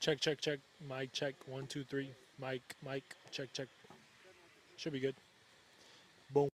Check, check, check. Mic check. 1, 2, 3. Mic, mic. Check, check. Should be good. Boom.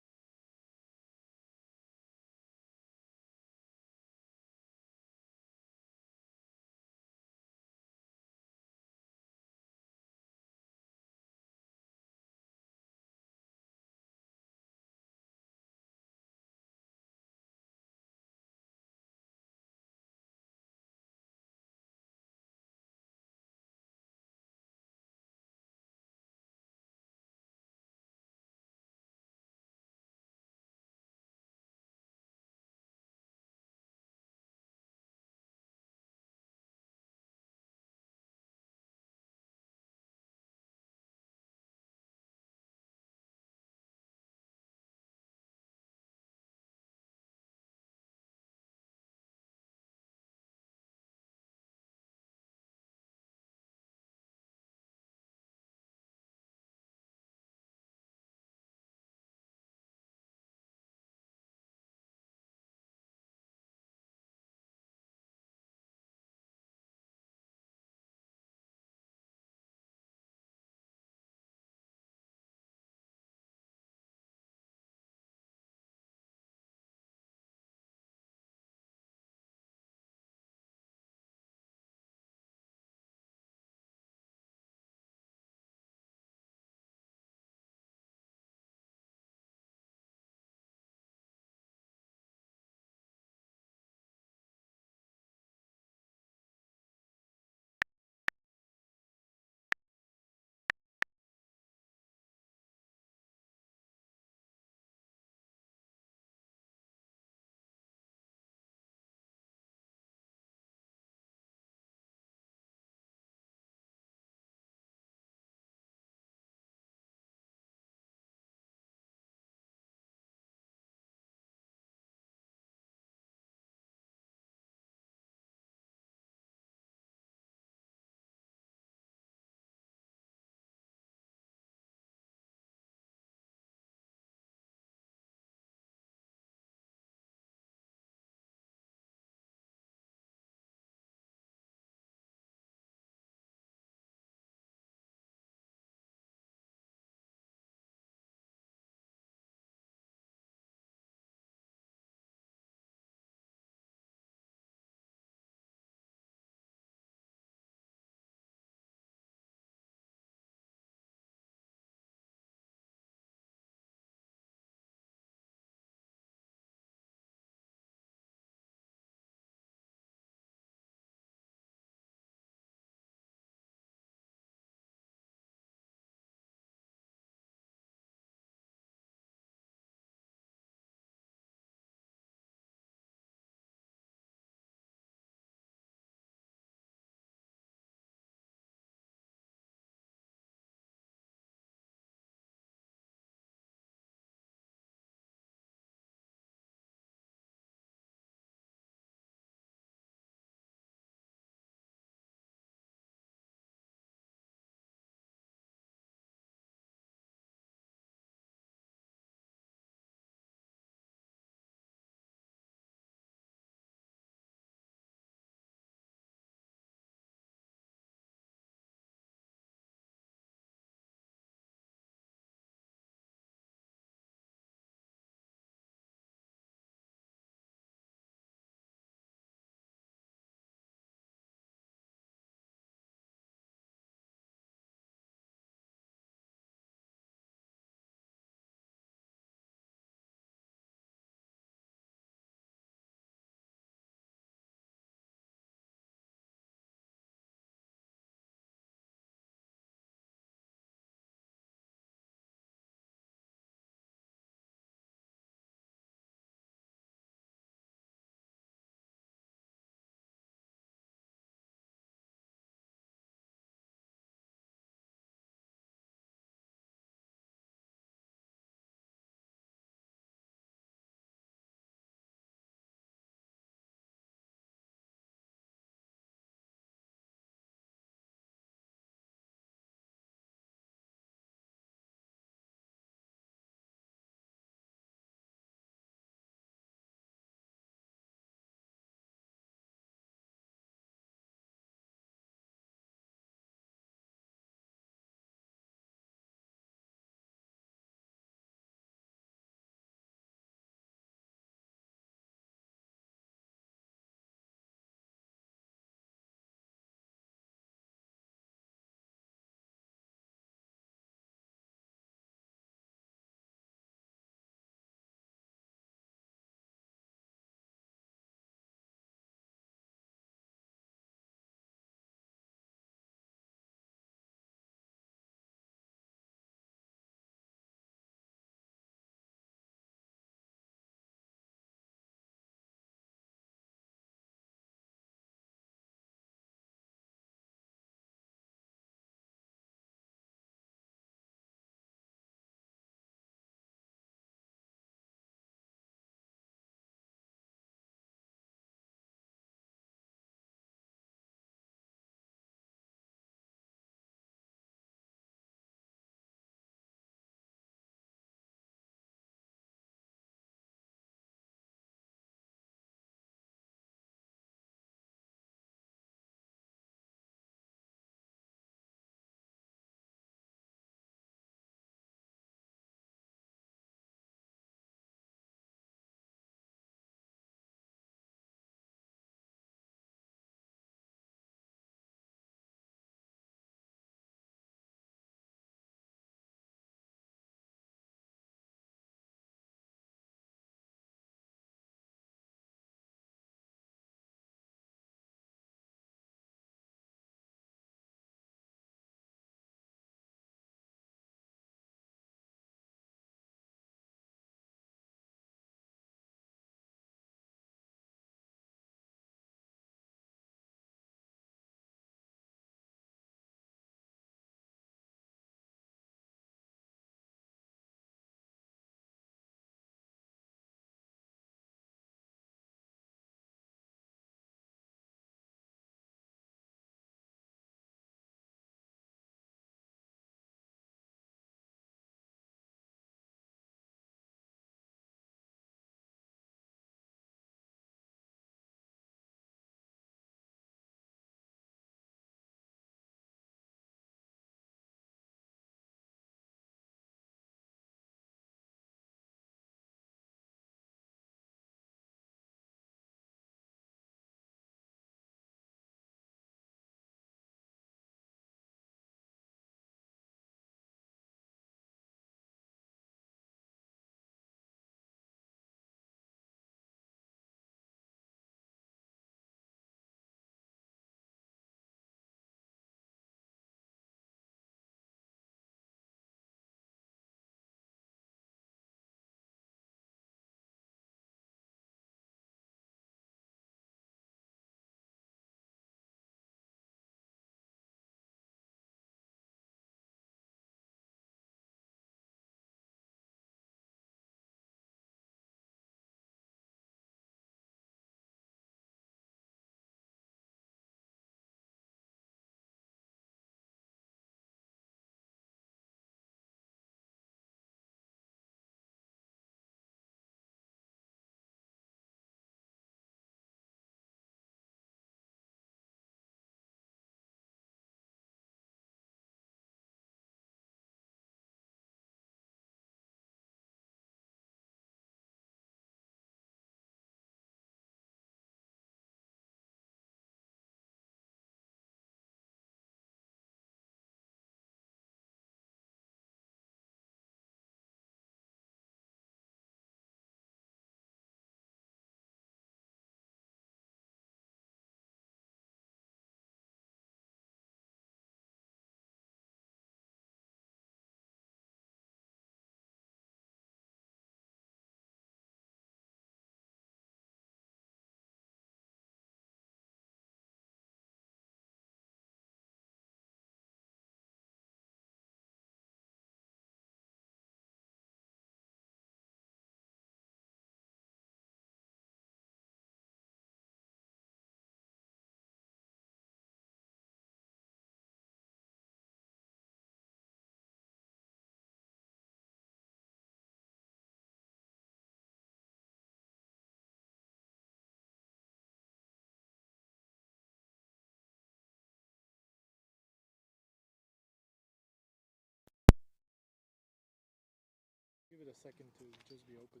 it a second to just be open.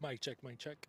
Mic check, mic check.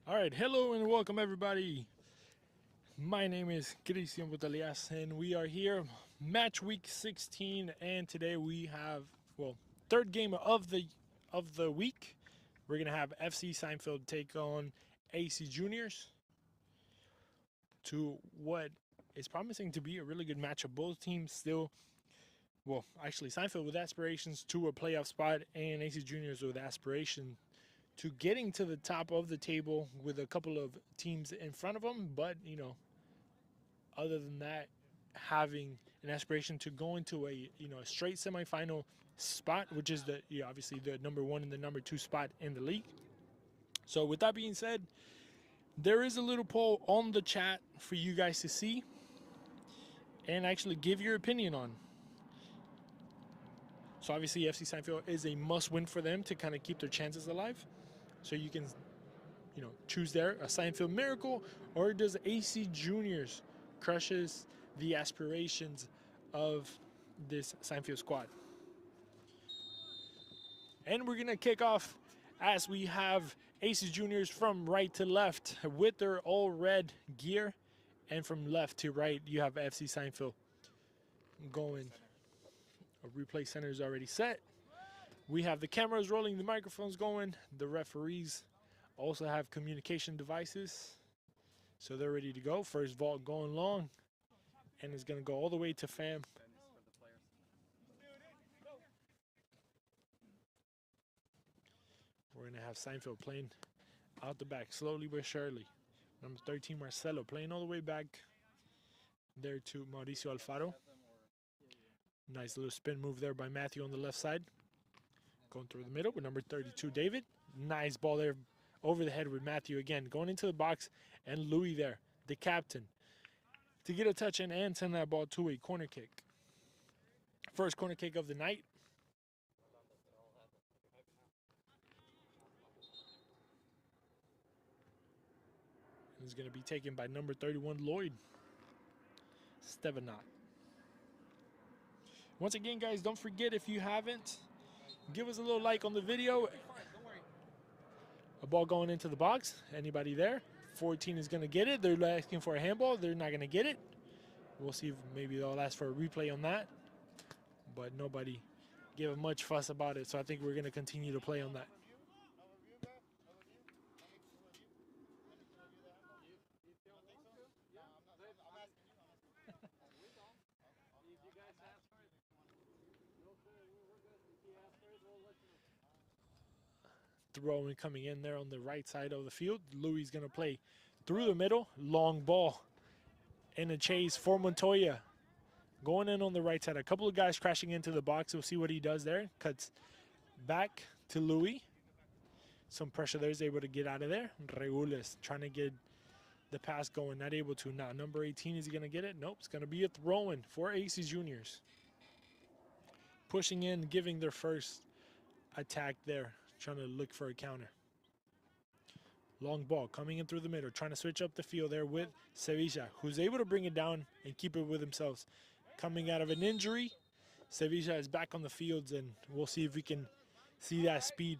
All right, hello and welcome everybody. My name is Cristian Butalias and we are here, match week 16, and today we have, well, third game of the week. We're gonna have FC Seinfeld take on AC Juniors to what is promising to be a really good matchup. Both teams still, well, actually Seinfeld with aspirations to a playoff spot, and AC Juniors with aspiration to getting to the top of the table with a couple of teams in front of them. But other than that, having an aspiration to go into a straight semifinal spot, which is obviously the number one and the number two spot in the league. So with that being said, there is a little poll on the chat for you guys to see and actually give your opinion on. So obviously FC Seinfeld is a must win for them to kind of keep their chances alive. So you can choose there, a Seinfeld miracle, or does AC Juniors crushes the aspirations of this Seinfeld squad? And we're gonna kick off as we have AC Juniors from right to left with their all red gear, and from left to right you have FC Seinfeld going. A replay center is already set. We have the cameras rolling, the microphones going, the referees also have communication devices, so they're ready to go. First vault going long, and it's going to go all the way to Fam. We're going to have Seinfeld playing out the back, slowly but surely. Number 13, Marcelo, playing all the way back there to Mauricio Alfaro. Nice little spin move there by Matthew on the left side. Going through the middle with number 32, David. Nice ball there over the head with Matthew again. Going into the box, and Louis there, the captain, to get a touch and send that ball to a corner kick. First corner kick of the night. Is going to be taken by number 31, Lloyd Stevenot. Once again, guys, don't forget, if you haven't, give us a little like on the video. A ball going into the box. Anybody there? 14 is going to get it. They're asking for a handball. They're not going to get it. We'll see if maybe they'll ask for a replay on that. But nobody gave much fuss about it, so I think we're going to continue to play on that. Throwing coming in there on the right side of the field. Louis is going to play through the middle. Long ball in a chase for Montoya. Going in on the right side. A couple of guys crashing into the box. We'll see what he does there. Cuts back to Louis. Some pressure there. Is able to get out of there. Regules trying to get the pass going. Not able to. Now, number 18, is he going to get it? Nope. It's going to be a throw-in for AC Juniors. Pushing in, giving their first attack there. Trying to look for a counter. Long ball coming in through the middle. Trying to switch up the field there with Sevilla, who's able to bring it down and keep it with themselves. Coming out of an injury, Sevilla is back on the fields, and we'll see if we can see that speed.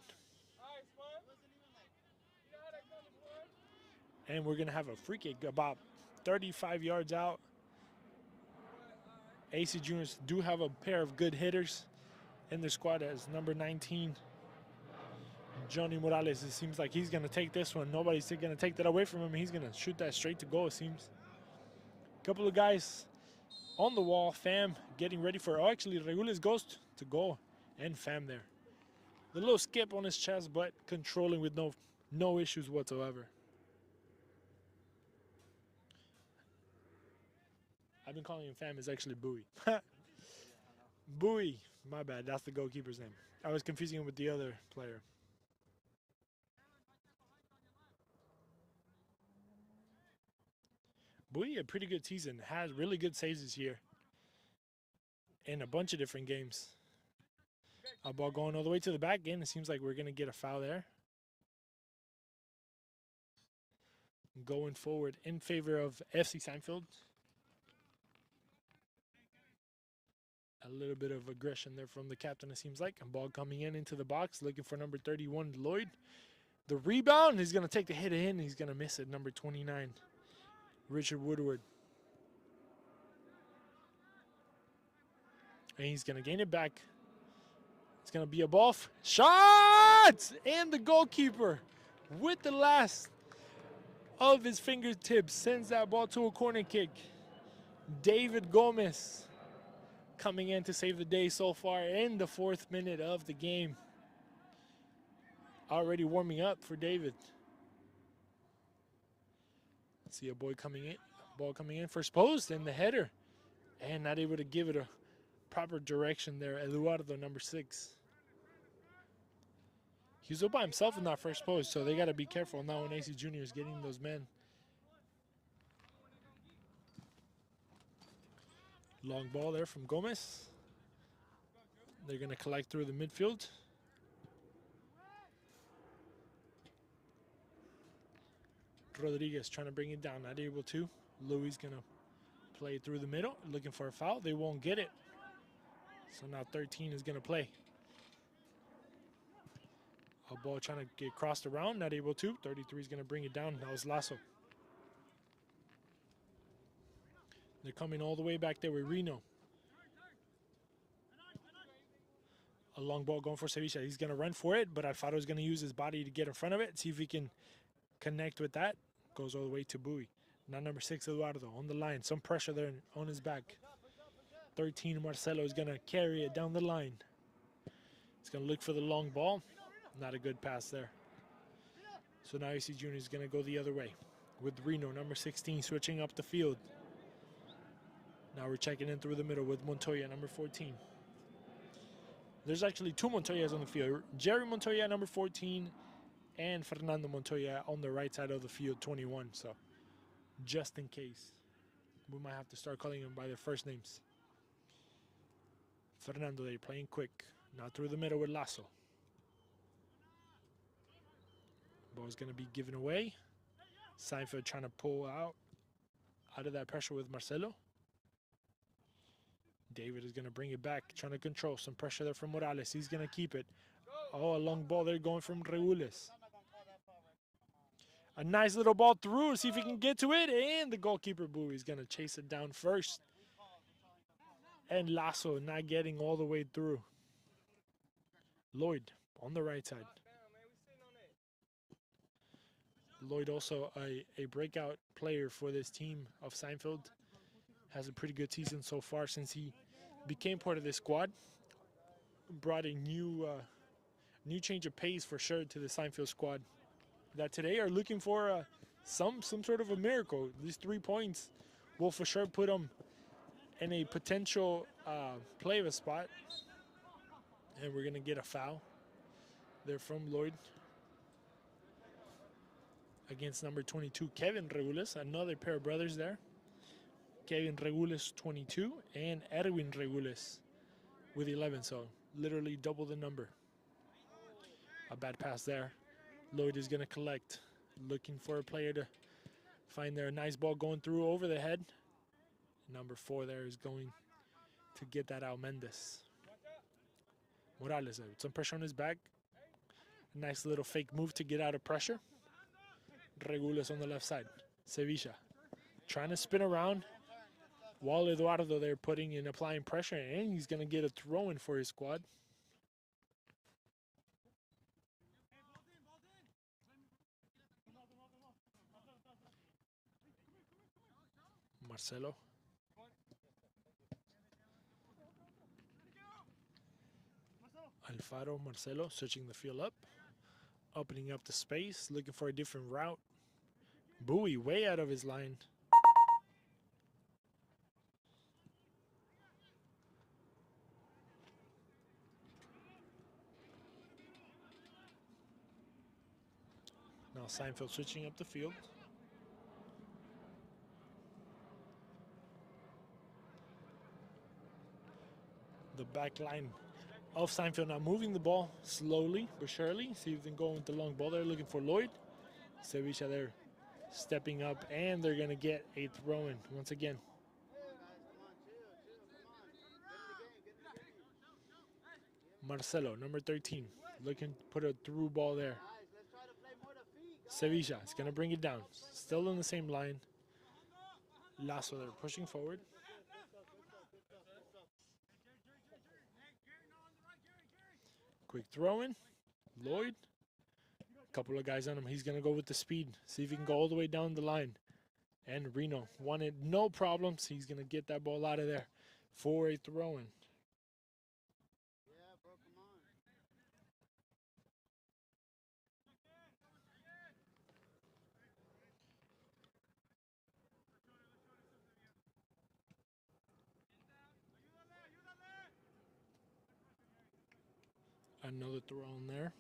And we're going to have a free kick about 35 yards out. AC Juniors do have a pair of good hitters in their squad as number 19, Johnny Morales. It seems like he's going to take this one. Nobody's going to take that away from him. He's going to shoot that straight to goal, it seems. A couple of guys on the wall. Fam getting ready for, oh, actually, Regules goes to goal. And Fam there. The little skip on his chest, but controlling with no issues whatsoever. I've been calling him Fam. It's actually Bowie. Bowie. My bad. That's the goalkeeper's name. I was confusing him with the other player. Bowie, a pretty good season. Has really good saves this year in a bunch of different games. A ball going all the way to the back end. It seems like we're going to get a foul there. Going forward in favor of FC Seinfeld. A little bit of aggression there from the captain, it seems like. A ball coming in into the box, looking for number 31, Lloyd. The rebound, he's going to take the hit in. He's going to miss it, number 29, Richard Woodward. And he's going to gain it back. It's going to be a ball. Shot! And the goalkeeper, with the last of his fingertips, sends that ball to a corner kick. David Gomez coming in to save the day so far in the 4th minute of the game. Already warming up for David. See a boy coming in, ball coming in, first post, and the header. And not able to give it a proper direction there. Eduardo, number 6. He's up by himself in that first post, so they got to be careful now when AC Junior is getting those men. Long ball there from Gomez. They're going to collect through the midfield. Rodriguez trying to bring it down, not able to. Louis going to play through the middle, looking for a foul. They won't get it. So now 13 is going to play. A ball trying to get crossed around, not able to. 33 is going to bring it down. That was Lasso. They're coming all the way back there with Reno. A long ball going for Sevilla. He's going to run for it, but Alfaro is going to use his body to get in front of it. See if he can connect with that. Goes all the way to Bowie. Now number 6, Eduardo, on the line. Some pressure there on his back. 13, Marcelo is going to carry it down the line. He's going to look for the long ball. Not a good pass there. So now AC Junior is going to go the other way with Reno, number 16, switching up the field. Now we're checking in through the middle with Montoya, number 14. There's actually 2 Montoyas on the field. Jerry Montoya, number 14, and Fernando Montoya on the right side of the field, 21. So just in case, we might have to start calling them by their first names. Fernando, they're playing quick. Now through the middle with Lasso. Ball's going to be given away. Seinfeld trying to pull out of that pressure with Marcelo. David is going to bring it back, trying to control some pressure there from Morales. He's going to keep it. Oh, a long ball there going from Regules. A nice little ball through. See if he can get to it. And the goalkeeper, Bowie, is going to chase it down first. And Lasso not getting all the way through. Lloyd on the right side. Lloyd also a breakout player for this team of Seinfeld. Has a pretty good season so far since he became part of this squad. Brought a new change of pace for sure to the Seinfeld squad that today are looking for some sort of a miracle. These 3 points will for sure put them in a potential play of a spot. And we're going to get a foul there from Lloyd against number 22, Kevin Regulus. Another pair of brothers there. Kevin Regulus, 22, and Erwin Regulus with 11. So literally double the number. A bad pass there. Lloyd is going to collect. Looking for a player to find there. A nice ball going through over the head. Number 4 there is going to get that out. Mendes. Morales there with some pressure on his back. Nice little fake move to get out of pressure. Regulus on the left side. Sevilla trying to spin around. While Eduardo there putting in, applying pressure, and he's going to get a throw-in for his squad. Marcelo. Alfaro Marcelo searching the field up. Opening up the space, looking for a different route. Bowie way out of his line. Now Seinfeld switching up the field. The back line of Seinfeld now moving the ball slowly but surely. See if they can go with the long ball there, looking for Lloyd. Sevilla there stepping up, and they're going to get a throw-in once again. Marcelo, number 13, looking to put a through ball there. Sevilla is going to bring it down. Still in the same line. Lasso there pushing forward. Quick throw-in. Lloyd. A couple of guys on him. He's going to go with the speed. See if he can go all the way down the line. And Reno wanted no problems. He's going to get that ball out of there for a throw-in. Another throw in there.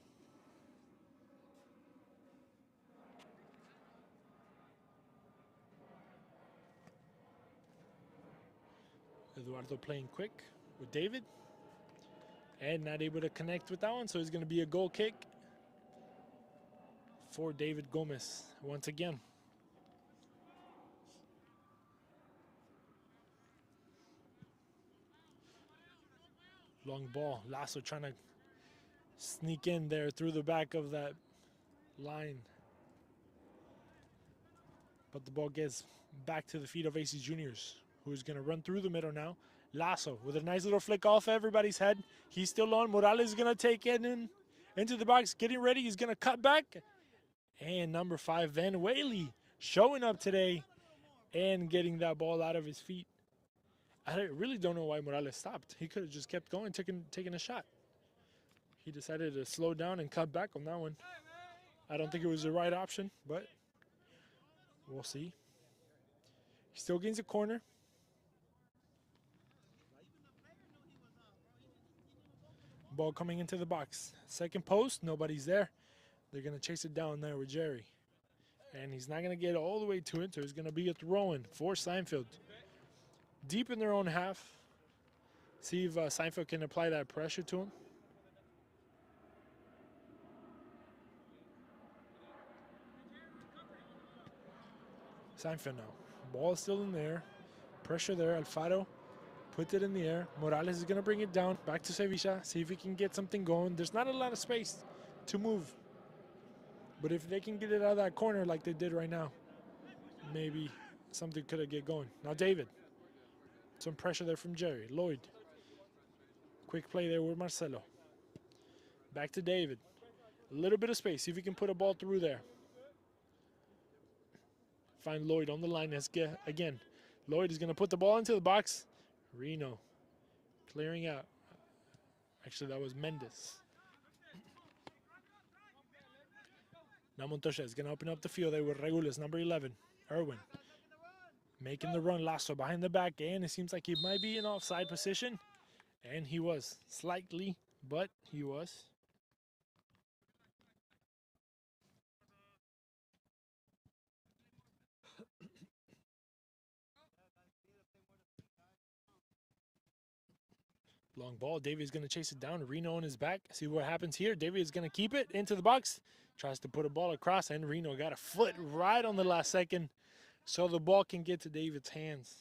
Eduardo playing quick with David. And not able to connect with that one, so it's going to be a goal kick for David Gomez once again. Long ball. Lasso trying to sneak in there through the back of that line. But the ball gets back to the feet of AC Juniors, who's going to run through the middle now. Lasso with a nice little flick off everybody's head. He's still on. Morales is going to take it into the box. Getting ready. He's going to cut back. And number 5, Van Whaley, showing up today and getting that ball out of his feet. I really don't know why Morales stopped. He could have just kept going, taking a shot. He decided to slow down and cut back on that one. I don't think it was the right option, but we'll see. He still gains a corner. Ball coming into the box. Second post, nobody's there. They're going to chase it down there with Jerry. And he's not going to get all the way to it, so it's going to be a throw-in for Seinfeld. Deep in their own half. See if Seinfeld can apply that pressure to him. Seinfeld now. Ball still in there. Pressure there. Alfaro puts it in the air. Morales is going to bring it down. Back to Sevilla. See if he can get something going. There's not a lot of space to move. But if they can get it out of that corner like they did right now, maybe something could have get going. Now David. Some pressure there from Jerry. Lloyd. Quick play there with Marcelo. Back to David. A little bit of space. See if he can put a ball through there. Find Lloyd on the line. Again, Lloyd is going to put the ball into the box. Reno clearing out. Actually, that was Mendes. Now Montoya is going to open up the field there with Regulus, number 11, Erwin. Making the run, Lasso behind the back, and it seems like he might be in offside position. And he was, slightly, but he was. Long ball, Davies going to chase it down. Reno on his back. See what happens here. Davies is going to keep it into the box. Tries to put a ball across, and Reno got a foot right on the last second, so the ball can get to David's hands.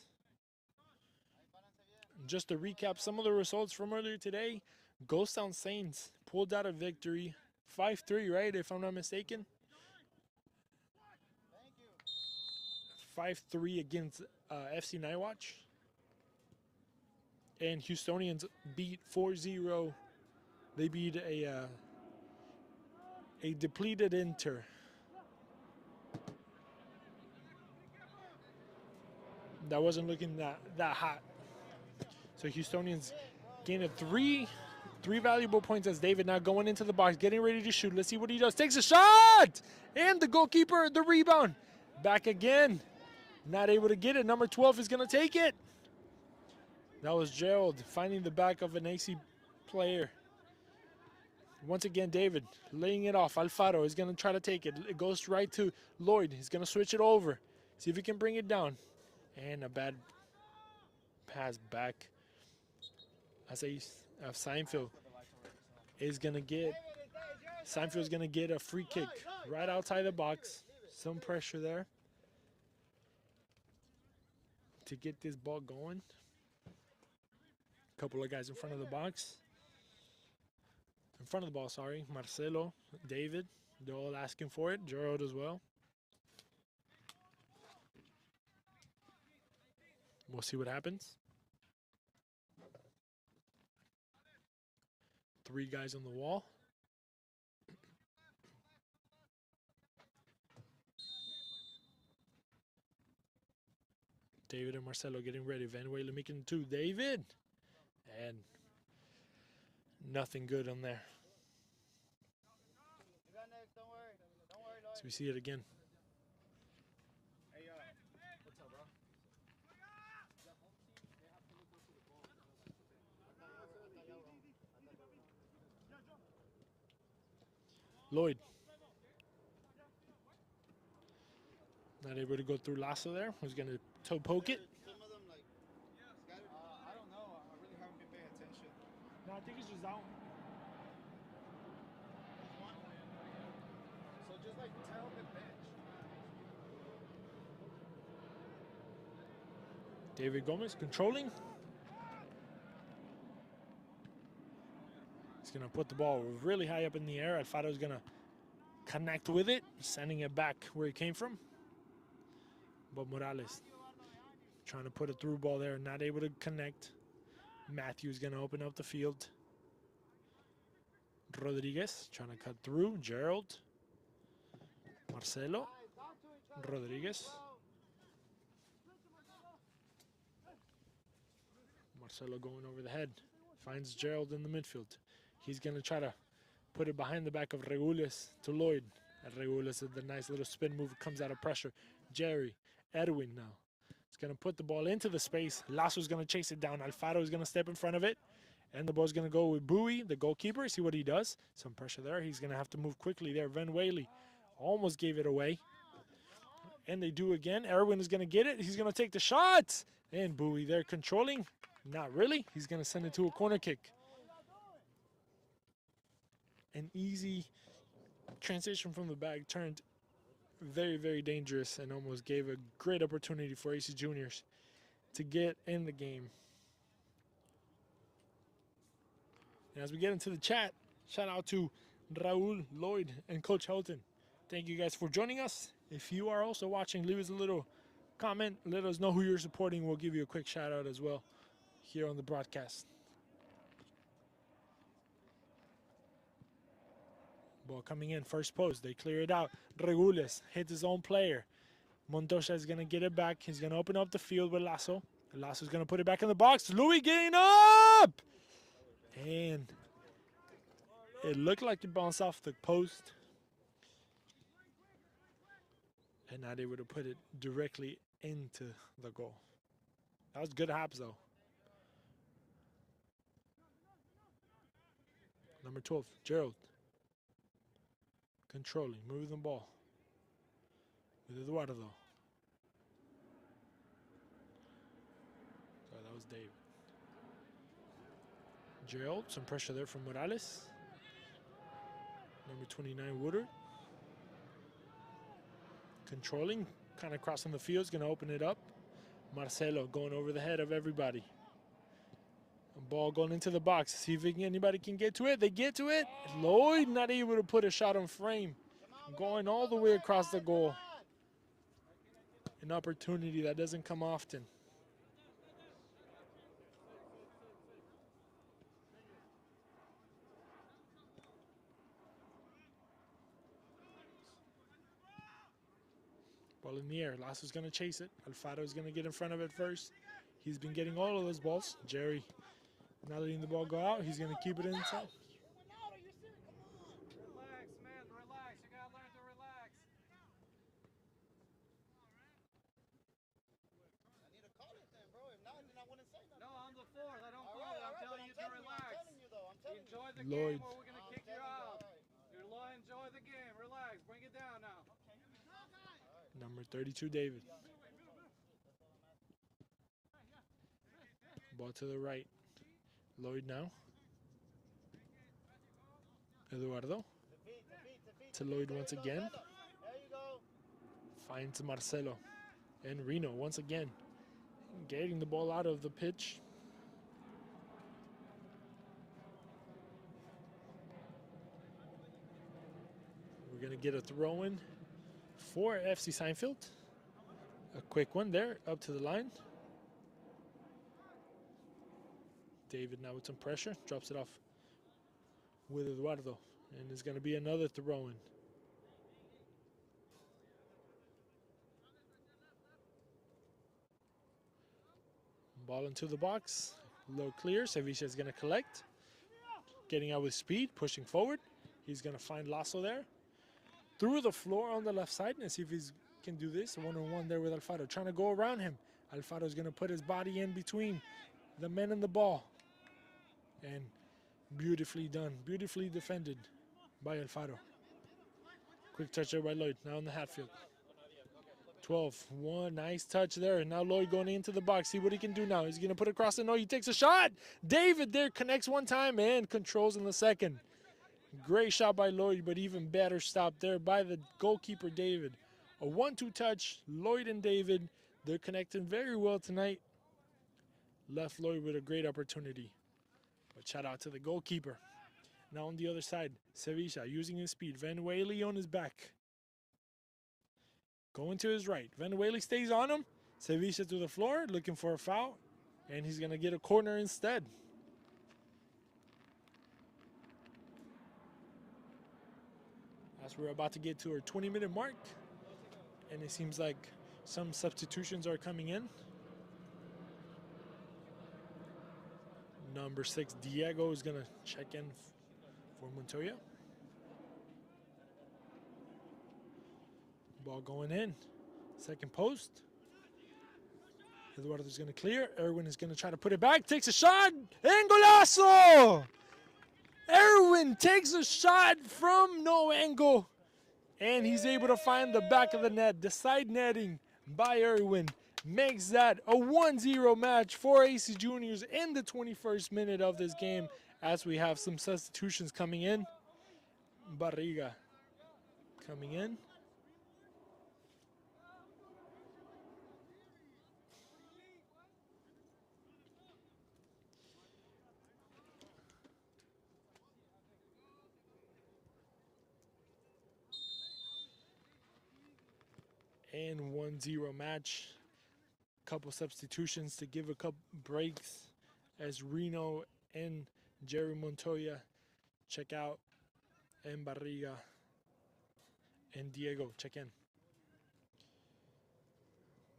Just to recap some of the results from earlier today, Ghost Town Saints pulled out a victory, 5-3, right, if I'm not mistaken. 5-3 against FC Nightwatch. And Houstonians beat 4-0. They beat a depleted Inter. That wasn't looking that hot. So Houstonians gained three valuable points as David now going into the box, getting ready to shoot. Let's see what he does. Takes a shot! And the goalkeeper, the rebound. Back again. Not able to get it. Number 12 is going to take it. That was Gerald finding the back of an AC player. Once again, David laying it off. Alfaro is going to try to take it. It goes right to Lloyd. He's going to switch it over. See if he can bring it down. And a bad pass back. As Seinfeld is going to get. Seinfeld is going to get a free kick right outside the box. Some pressure there to get this ball going. Couple of guys in front of the box. In front of the ball, sorry. Marcelo, David, they're all asking for it. Gerald as well. We'll see what happens. 3 guys on the wall. David and Marcelo getting ready. Van Weyler making 2. David. And nothing good on there. So we see it again. What's up, bro? Lloyd. Not able to go through Lasso there. Who's going to toe poke it? Some of them like scattered. I don't know. I really haven't been paying attention. No, I think it's just out. So just like tell the bench. David Gomez controlling. He's going to put the ball really high up in the air. Alfaro's going to connect with it, sending it back where it came from. But Morales trying to put a through ball there, not able to connect. Matthew's going to open up the field. Rodriguez trying to cut through. Gerald. Marcelo. Rodriguez. Marcelo going over the head. Finds Gerald in the midfield. He's going to try to put it behind the back of Regules to Lloyd. And Regules with the nice little spin move comes out of pressure. Jerry. Edwin now. He's going to put the ball into the space. Lasso's going to chase it down. Alfaro is going to step in front of it. And the ball's going to go with Bowie, the goalkeeper. See what he does. Some pressure there. He's going to have to move quickly there. Van Whaley almost gave it away. And they do again. Erwin is going to get it. He's going to take the shot. And Bowie there controlling. Not really. He's going to send it to a corner kick. An easy transition from the back turned very, very dangerous and almost gave a great opportunity for AC Juniors to get in the game. And as we get into the chat, shout out to Raul, Lloyd, and Coach Helton. Thank you guys for joining us. If you are also watching, leave us a little comment. Let us know who you're supporting. We'll give you a quick shout out as well here on the broadcast. Ball coming in, first post. They clear it out. Regules hits his own player. Montoya is going to get it back. He's going to open up the field with Lasso. Lasso's going to put it back in the box. Louis getting up! And it looked like it bounced off the post. and not able to put it directly into the goal. That was good hops though. Number 12, Gerald. Controlling, moving the ball. With Eduardo. Sorry, that was Dave. Gerald, some pressure there from Morales. Number 29, Woodard. Controlling, kind of crossing the field, is going to open it up. Marcelo going over the head of everybody. A ball going into the box. See if anybody can get to it. They get to it. Lloyd not able to put a shot on frame. Going all the way across the goal. An opportunity that doesn't come often. Ball in the air. Lasso's going to chase it. Alfaro is going to get in front of it first. He's been getting all of those balls. Jerry not letting the ball go out. He's going to keep it inside. Relax, man. Relax. You gotta learn to relax. I need to call it then, bro. If not, then I wouldn't say nothing. No, I'm the fourth. I don't call it. I'm telling you to relax. I'm telling you though. I'm telling you. Enjoy the game or we're gonna kick you out. Enjoy the game. Relax. Bring it down now. Number 32, David. Ball to the right. Lloyd now. Eduardo. To Lloyd once again. Finds Marcelo. And Reno once again. Getting the ball out of the pitch. We're going to get a throw in for FC Seinfeld. A quick one there, up to the line. David now with some pressure, drops it off with Eduardo. And it's going to be another throw in. Ball into the box, low clear. Sevilla is going to collect. Getting out with speed, pushing forward. He's going to find Lasso there. Through the floor on the left side, and see if he can do this. One-on-one there with Alfaro, trying to go around him. Alfaro is going to put his body in between the men and the ball. And beautifully done, beautifully defended by Alfaro. Quick touch there by Lloyd, now in the Hatfield. 12-1, nice touch there. Now Lloyd going into the box, see what he can do now. He's going to put it across the no, he takes a shot. David there connects one time and controls in the second. Great shot by Lloyd, but even better stop there by the goalkeeper, David. A 1-2 touch, Lloyd and David. They're connecting very well tonight. Left Lloyd with a great opportunity. But shout out to the goalkeeper. Now on the other side, Sevilla using his speed. Vanuele on his back. Going to his right. Vanuele stays on him. Sevilla to the floor, looking for a foul. And he's going to get a corner instead. As we're about to get to our 20-minute mark. And it seems like some substitutions are coming in. Number 6, Diego, is going to check in for Montoya. Ball going in. Second post. Eduardo is going to clear. Erwin is going to try to put it back. Takes a shot. And golazo! Erwin takes a shot from no angle. And he's able to find the back of the net. The side netting by Erwin makes that a 1-0 match for AC Juniors in the 21st minute of this game, as we have some substitutions coming in. Barriga coming in. And 1-0 match. Couple substitutions to give a couple breaks as Reno and Jerry Montoya check out, and Barriga and Diego check in.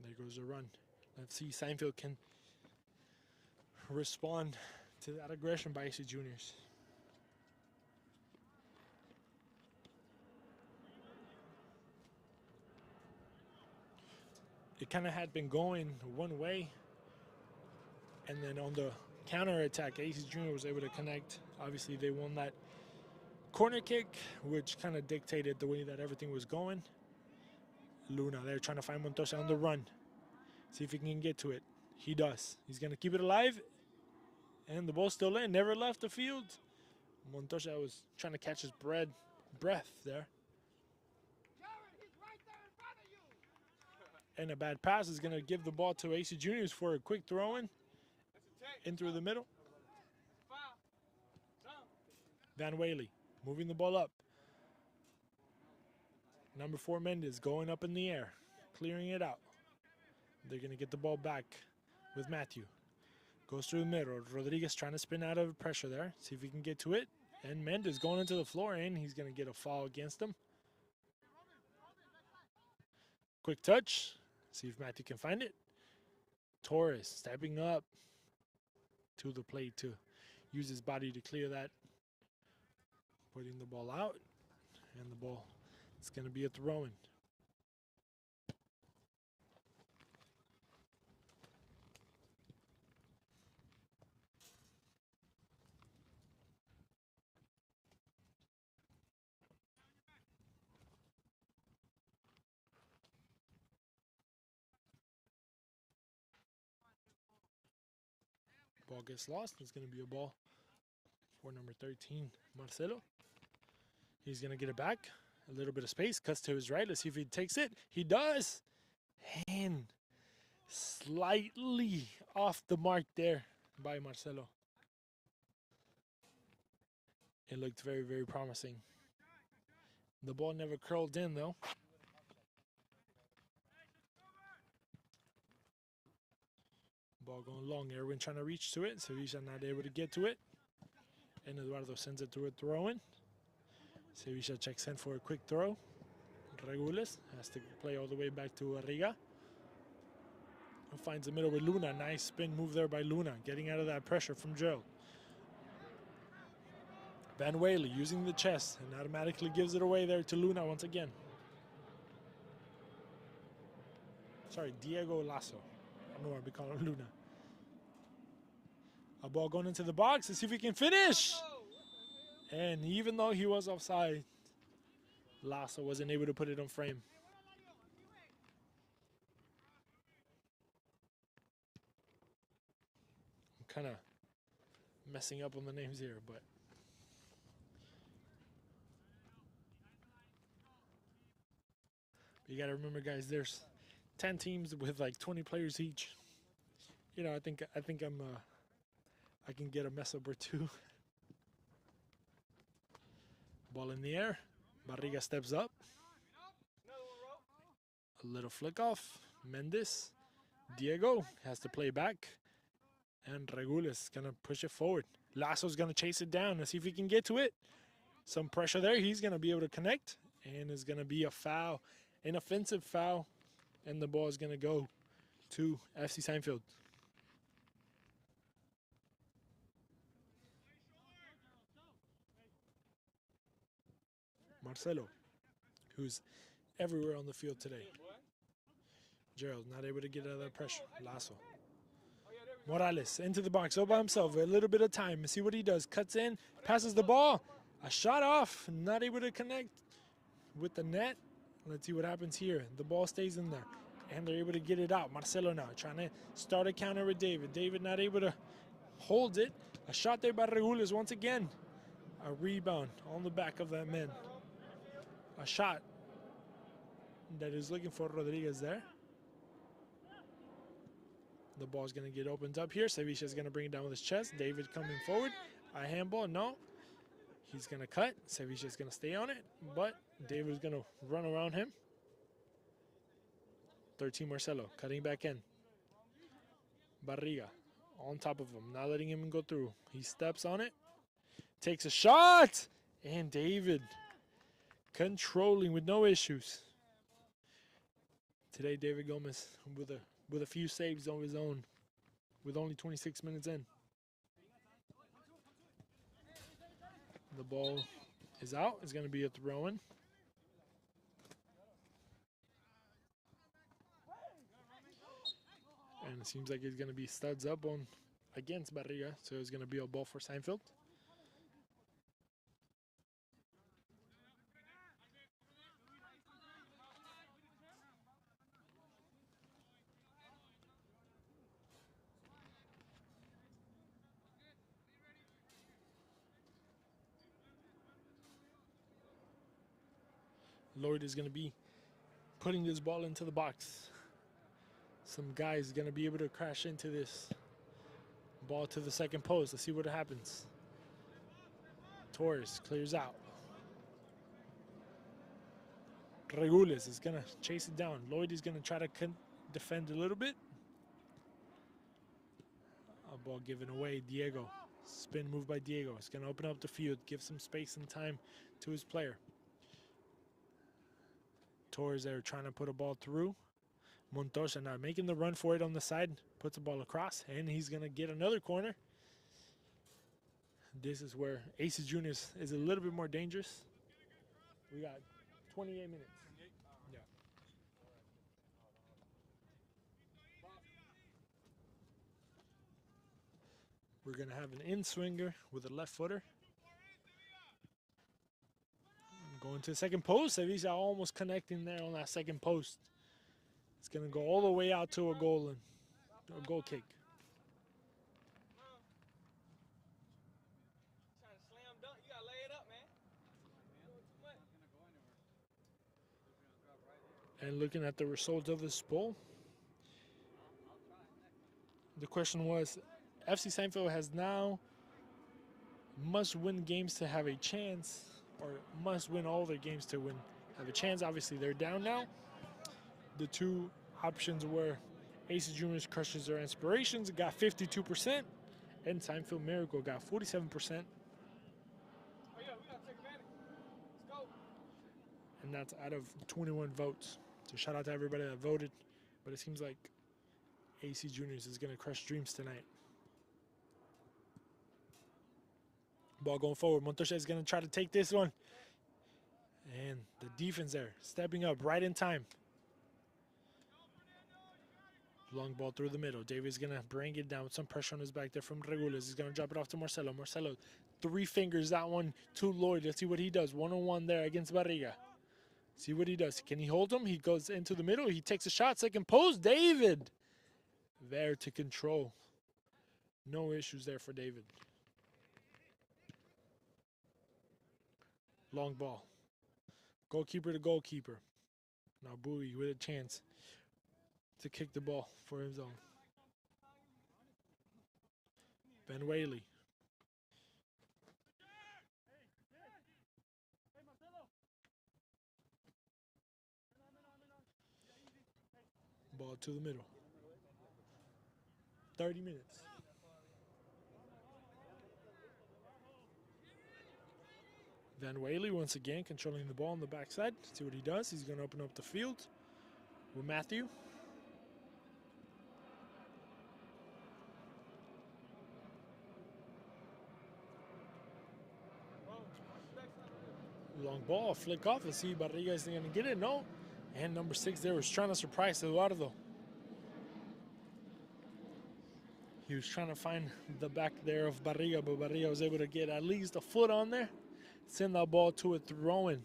There goes the run. Let's see if Seinfeld can respond to that aggression by AC Juniors. it kind of had been going one way. And then on the counter attack, AC Junior was able to connect. Obviously, they won that corner kick, which kind of dictated the way that everything was going. Luna, they're trying to find Montoya on the run. See if he can get to it. He does. He's going to keep it alive. And the ball's still in. Never left the field. Montoya was trying to catch his breath there. And a bad pass is going to give the ball to AC Juniors for a quick throw-in. In through the middle. Van Whaley moving the ball up. Number 4, Mendez going up in the air, clearing it out. They're going to get the ball back with Matthew. Goes through the middle. Rodriguez trying to spin out of pressure there. See if he can get to it. And Mendez going into the floor, and he's going to get a foul against him. Quick touch. See if Matthew can find it. Torres stepping up to the plate to use his body to clear that. Putting the ball out. And the ball is going to be a throw-in. Ball gets lost. It's going to be a ball for number 13, Marcelo. He's going to get it back. A little bit of space. Cuts to his right. Let's see if he takes it. He does. And slightly off the mark there by Marcelo. It looked very, very promising. The ball never curled in, though. Ball going long. Erwin trying to reach to it. Sevilla not able to get to it. And Eduardo sends it to a throw-in. Sevilla checks in for a quick throw. Regules has to play all the way back to Arriga. Who finds the middle with Luna. Nice spin move there by Luna. Getting out of that pressure from Gerald. Van Whaley using the chest and automatically gives it away there to Luna once again. Sorry, Diego Lasso. I don't know why we call him Luna. A ball going into the box. Let's see if he can finish. And even though he was offside, Lasso wasn't able to put it on frame. I'm kind of messing up on the names here, but you got to remember, guys, there's 10 teams with like 20 players each. You know, I think I can get a mess up or two. Ball in the air. Barriga steps up. A little flick off. Mendez. Diego has to play back. And Regules is going to push it forward. Lasso's going to chase it down and see if he can get to it. Some pressure there. He's going to be able to connect. And it's going to be a foul. An offensive foul. And the ball is going to go to FC Seinfeld. Marcelo, who's everywhere on the field today. Gerald not able to get out of that pressure. Lasso. Morales into the box all by himself. A little bit of time. See what he does. Cuts in, passes the ball. A shot off. Not able to connect with the net. Let's see what happens here. The ball stays in there. And they're able to get it out. Marcelo now trying to start a counter with David. David not able to hold it. A shot there by Regules once again. A rebound on the back of that man. A shot that is looking for Rodriguez there. The ball's going to get opened up here. Sevilla's going to bring it down with his chest. David coming forward. A handball, no. He's going to cut. Sevilla's going to stay on it, but David's going to run around him. 13 Marcelo cutting back in. Barriga on top of him, not letting him go through. He steps on it. Takes a shot. And David controlling with no issues. Today, David Gomez with a few saves on his own with only 26 minutes in. The ball is out. It's going to be a throw-in. And it seems like it's going to be studs up on against Barriga. So it's going to be a ball for Seinfeld. Lloyd is going to be putting this ball into the box. Some guy's going to be able to crash into this ball to the second post. Let's see what happens. Torres clears out. Regules is going to chase it down. Lloyd is going to try to defend a little bit. A ball given away. Diego. Spin move by Diego. It's going to open up the field, give some space and time to his player. Torres there trying to put a ball through. Montoya now making the run for it on the side. Puts the ball across, and he's going to get another corner. This is where Aces Juniors is a little bit more dangerous. We got 28 minutes. Yeah. We're going to have an in-swinger with a left footer. Going to the second post. Sevilla almost connecting there on that second post. It's going to go all the way out to a goal kick. And looking at the result of this bowl, the question was, FC Seinfeld has now must-win games to have a chance, or must win all their games to have a chance. Obviously, they're down now. The two options were Aces Juniors crushes their aspirations, got 52%, and Seinfeld Miracle got 47%. And that's out of 21 votes. So shout out to everybody that voted. But it seems like AC Juniors is going to crush dreams tonight. Ball going forward. Montoya is going to try to take this one. And the defense there, stepping up right in time. Long ball through the middle. David's going to bring it down with some pressure on his back there from Regules. He's going to drop it off to Marcelo. Marcelo, 3 fingers, that one to Lloyd. Let's see what he does. 1-on-1 there against Barriga. See what he does. Can he hold him? He goes into the middle. He takes a shot. Second post. David there to control. No issues there for David. Long ball. Goalkeeper to goalkeeper. Now Bowie with a chance to kick the ball for his own. Ben Whaley. Ball to the middle. 30 minutes. Van Whaley once again controlling the ball on the backside. See what he does. He's going to open up the field with Matthew. Long ball, flick off. Let's see Barriga is going to get it. No. And number 6 there was trying to surprise Eduardo. He was trying to find the back there of Barriga, but Barriga was able to get at least a foot on there. Send that ball to a throw-in.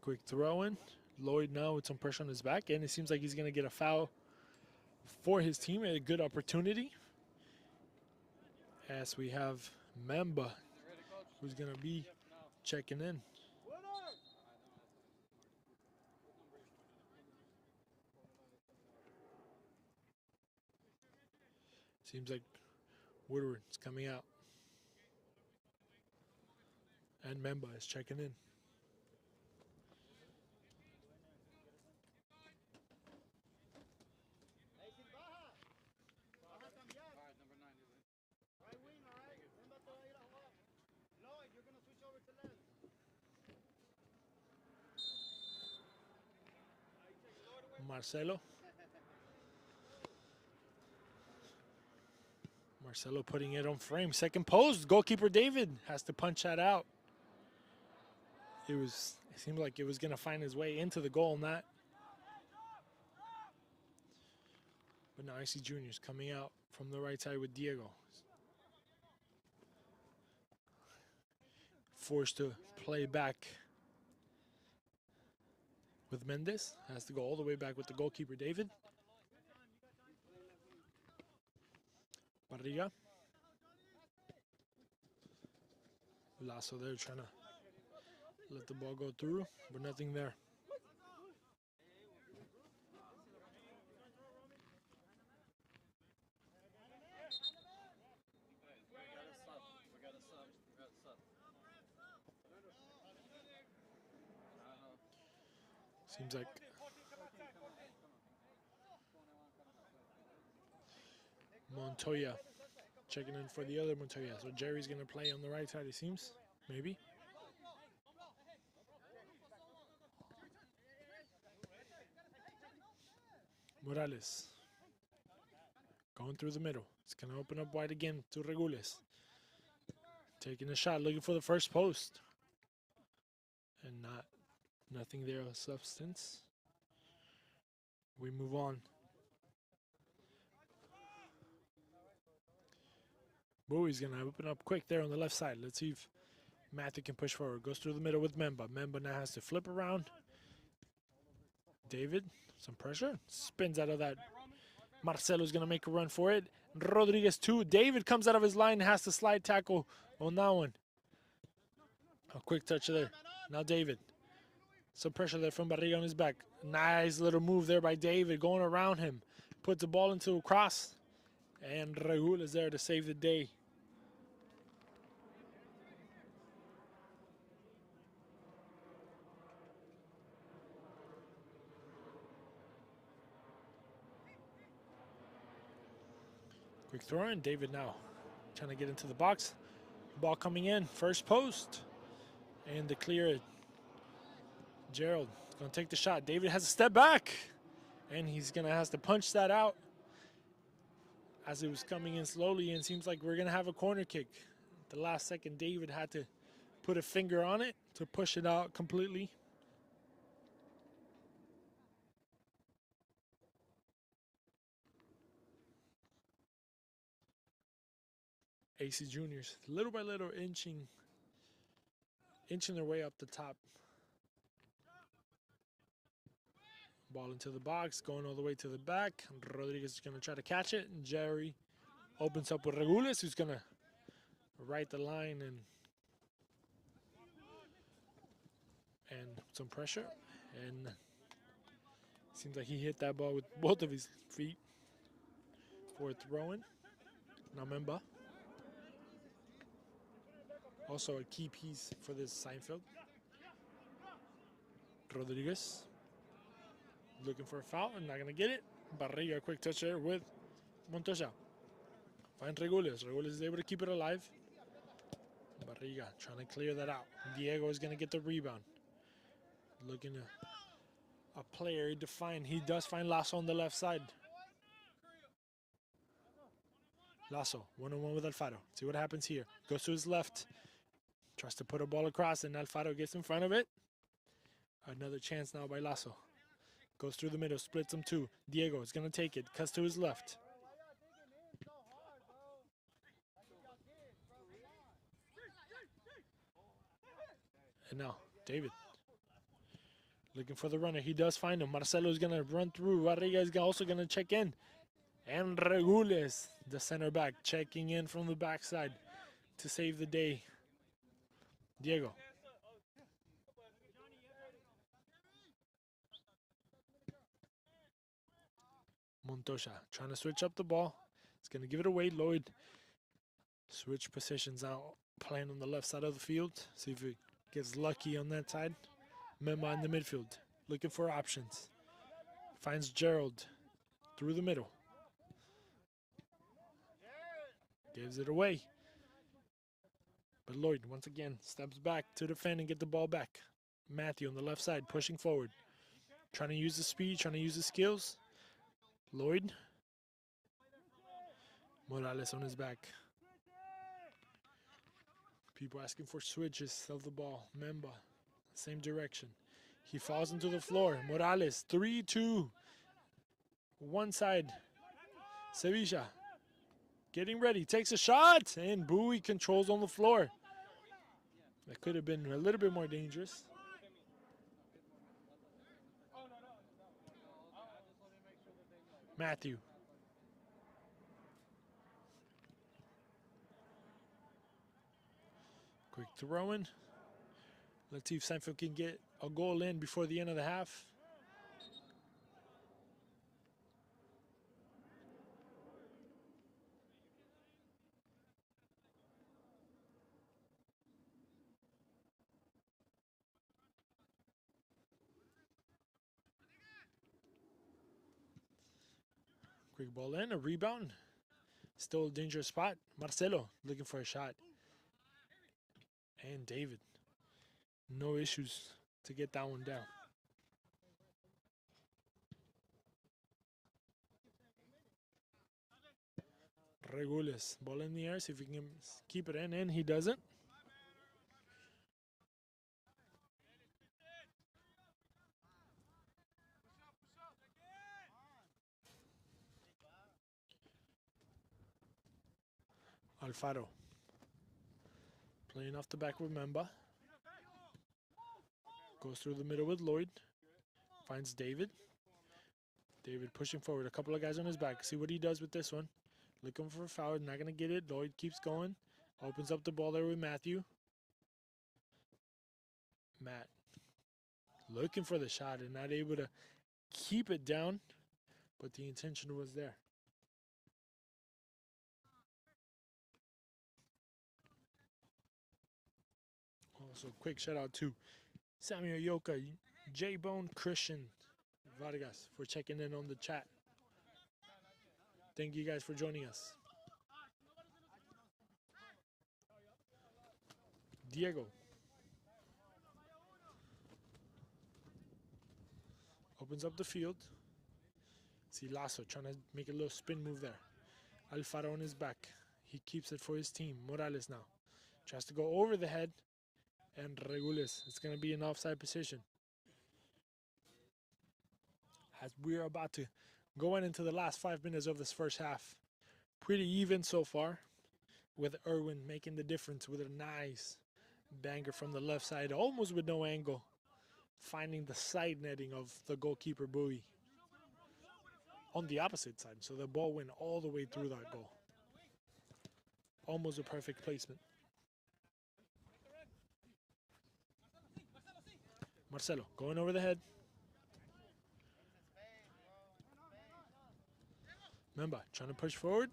Quick throw-in. Lloyd now with some pressure on his back, and it seems like he's going to get a foul for his team. A good opportunity. As we have Memba, who's going to be checking in. Seems like Woodward's coming out. And Memba is checking in. Marcelo. Marcelo putting it on frame. Second post. Goalkeeper David has to punch that out. It seemed like it was going to find its way into the goal net. But now I see Juniors coming out from the right side with Diego. Forced to play back with Mendes. Has to go all the way back with the goalkeeper, David. Barriga. Lasso there trying to let the ball go through, but nothing there. Seems like Montoya checking in for the other Montoya. So Jerry's going to play on the right side, it seems. Maybe. Morales. Going through the middle. It's going to open up wide again to Regules. Taking a shot, looking for the first post. And nothing there of substance. We move on. Bowie's going to open up quick there on the left side. Let's see if Matthew can push forward. Goes through the middle with Memba. Memba now has to flip around. David, some pressure. Spins out of that. Marcelo's going to make a run for it. Rodriguez too. David comes out of his line, has to slide tackle on that one. A quick touch there. Now David. Some pressure there from Barriga on his back. Nice little move there by David going around him. Puts the ball into a cross. And Raul is there to save the day. Quick throw in. David now trying to get into the box. Ball coming in. First post. And to clear it. Gerald going to take the shot. David has to step back. And he's going to have to punch that out as it was coming in slowly. And it seems like we're going to have a corner kick. At the last second, David had to put a finger on it to push it out completely. AC Juniors, little by little, inching their way up the top. Ball into the box, going all the way to the back. Rodriguez is going to try to catch it. And Jerry opens up with Regules, who's going to right the line and some pressure. And seems like he hit that ball with both of his feet for a throw-in. Now Memba. Also a key piece for this Seinfeld. Rodriguez looking for a foul and not going to get it. Barriga, quick touch there with Montoya. Finds Regules. Regules is able to keep it alive. Barriga trying to clear that out. Diego is going to get the rebound. Looking to a player to find. He does find Lasso on the left side. Lasso, one-on-one with Alfaro. See what happens here. Goes to his left. Tries to put a ball across, and Alfaro gets in front of it. Another chance now by Lasso. Goes through the middle, splits them two. Diego is going to take it. Cuts to his left. And now, David. Looking for the runner. He does find him. Marcelo is going to run through. Barriga is also going to check in. And Regules, the center back, checking in from the backside to save the day. Diego. Montoya trying to switch up the ball. He's going to give it away. Lloyd switch positions out, playing on the left side of the field. See if he gets lucky on that side. Memba in the midfield, looking for options. Finds Gerald through the middle. Gives it away. But Lloyd, once again, steps back to defend and get the ball back. Matthew on the left side, pushing forward. Trying to use the speed, trying to use the skills. Lloyd. Morales on his back. People asking for switches of the ball. Memba Same direction. He falls into the floor. Morales, 3-2. One side. Sevilla getting ready. Takes a shot. And Bowie controls on the floor. That could have been a little bit more dangerous. Matthew. Quick throw in. Let's see if Seinfeld can get a goal in before the end of the half. Quick ball in, a rebound. Still a dangerous spot. Marcelo looking for a shot. And David. No issues to get that one down. Regules. Ball in the air. See if he can keep it in. And he doesn't. Alfaro. Playing off the back with Memba. Goes through the middle with Lloyd. Finds David. David pushing forward. A couple of guys on his back. See what he does with this one. Looking for a foul. Not going to get it. Lloyd keeps going. Opens up the ball there with Matthew. Matt. Looking for the shot and not able to keep it down. But the intention was there. Also, quick shout out to Samuel Yoka, J-Bone, Christian, Vargas for checking in on the chat. Thank you guys for joining us. Diego. Opens up the field. See Lasso trying to make a little spin move there. Alfaro on his back. He keeps it for his team. Morales now. Tries to go over the head. And Regules. It's going to be an offside position. As we're about to go into the last 5 minutes of this first half. Pretty even so far. With Irwin making the difference with a nice banger from the left side. Almost with no angle. Finding the side netting of the goalkeeper Bowie. On the opposite side. So the ball went all the way through that goal. Almost a perfect placement. Marcelo going over the head. Memba trying to push forward.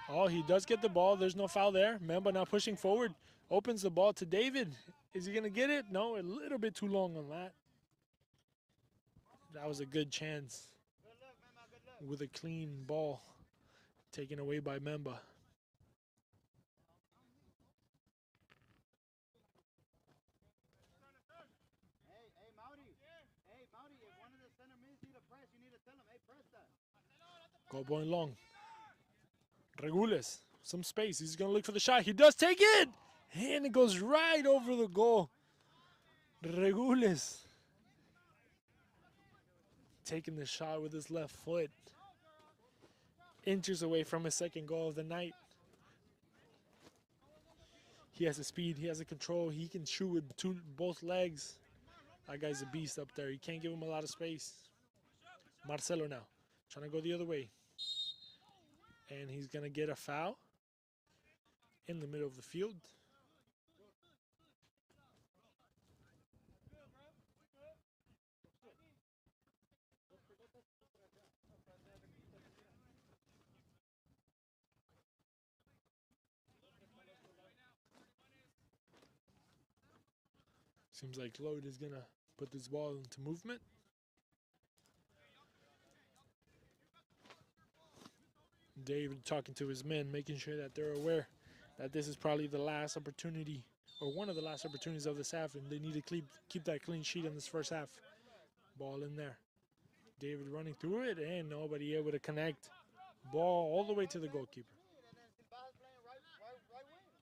Oh, he does get the ball. There's no foul there. Memba now pushing forward. Opens the ball to David. Is he going to get it? No, a little bit too long on that. That was a good chance. With a clean ball taken away by Memba. Goal going long. Regules, some space. He's going to look for the shot. He does take it! And it goes right over the goal. Regules taking the shot with his left foot. Inches away from his second goal of the night. He has the speed. He has the control. He can shoot with both legs. That guy's a beast up there. You can't give him a lot of space. Marcelo now. Trying to go the other way. And he's going to get a foul in the middle of the field. Seems like Lloyd is going to put this ball into movement. David talking to his men, making sure that they're aware that this is probably the last opportunity, or one of the last opportunities of this half, and they need to keep that clean sheet in this first half. Ball in there. David running through it, and nobody able to connect. Ball all the way to the goalkeeper.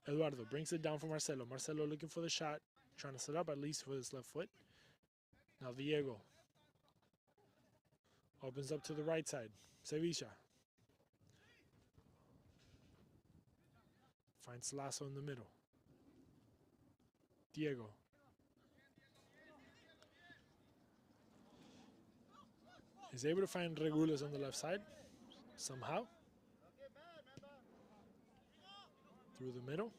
Eduardo brings it down for Marcelo. Marcelo looking for the shot. trying to set up at least with his left foot. Now Diego opens up to the right side. Sevilla finds Lasso in the middle. Diego. Is able to find Regules on the left side somehow. Through the middle.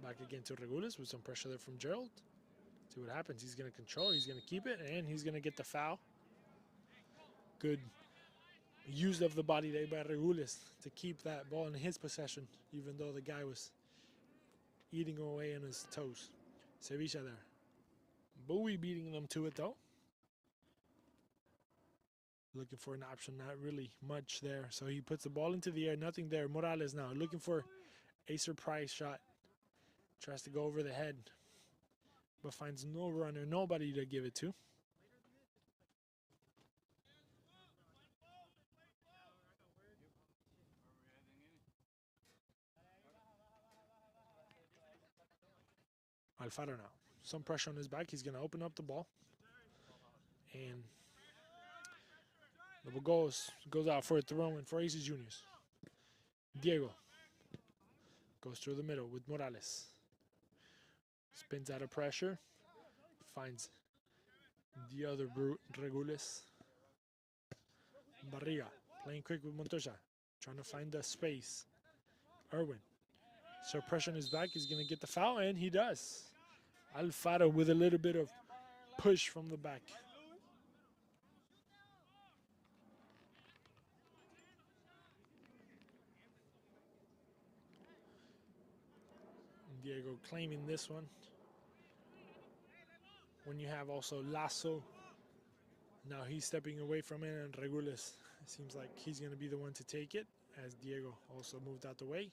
Back again to Regules with some pressure there from Gerald. See what happens. He's going to control. He's going to keep it, and he's going to get the foul. Good use of the body there by Regules to keep that ball in his possession, even though the guy was eating away on his toes. Sevilla there. Bowie beating them to it, though. Looking for an option, not really much there. So he puts the ball into the air, nothing there. Morales now looking for a surprise shot. Tries to go over the head, but finds no runner, nobody to give it to. Alfaro now. Some pressure on his back. He's going to open up the ball. And the ball goes out for a throw-in for AC Juniors. Diego goes through the middle with Morales. Spins out of pressure. Finds the other brute, Regules. Barriga playing quick with Montoya. Trying to find the space. Irwin. So pressure on his back. He's going to get the foul, and he does. Alfaro with a little bit of push from the back. Diego claiming this one. When you have also Lasso. Now he's stepping away from it, and Regules, it seems like he's going to be the one to take it, as Diego also moved out the way.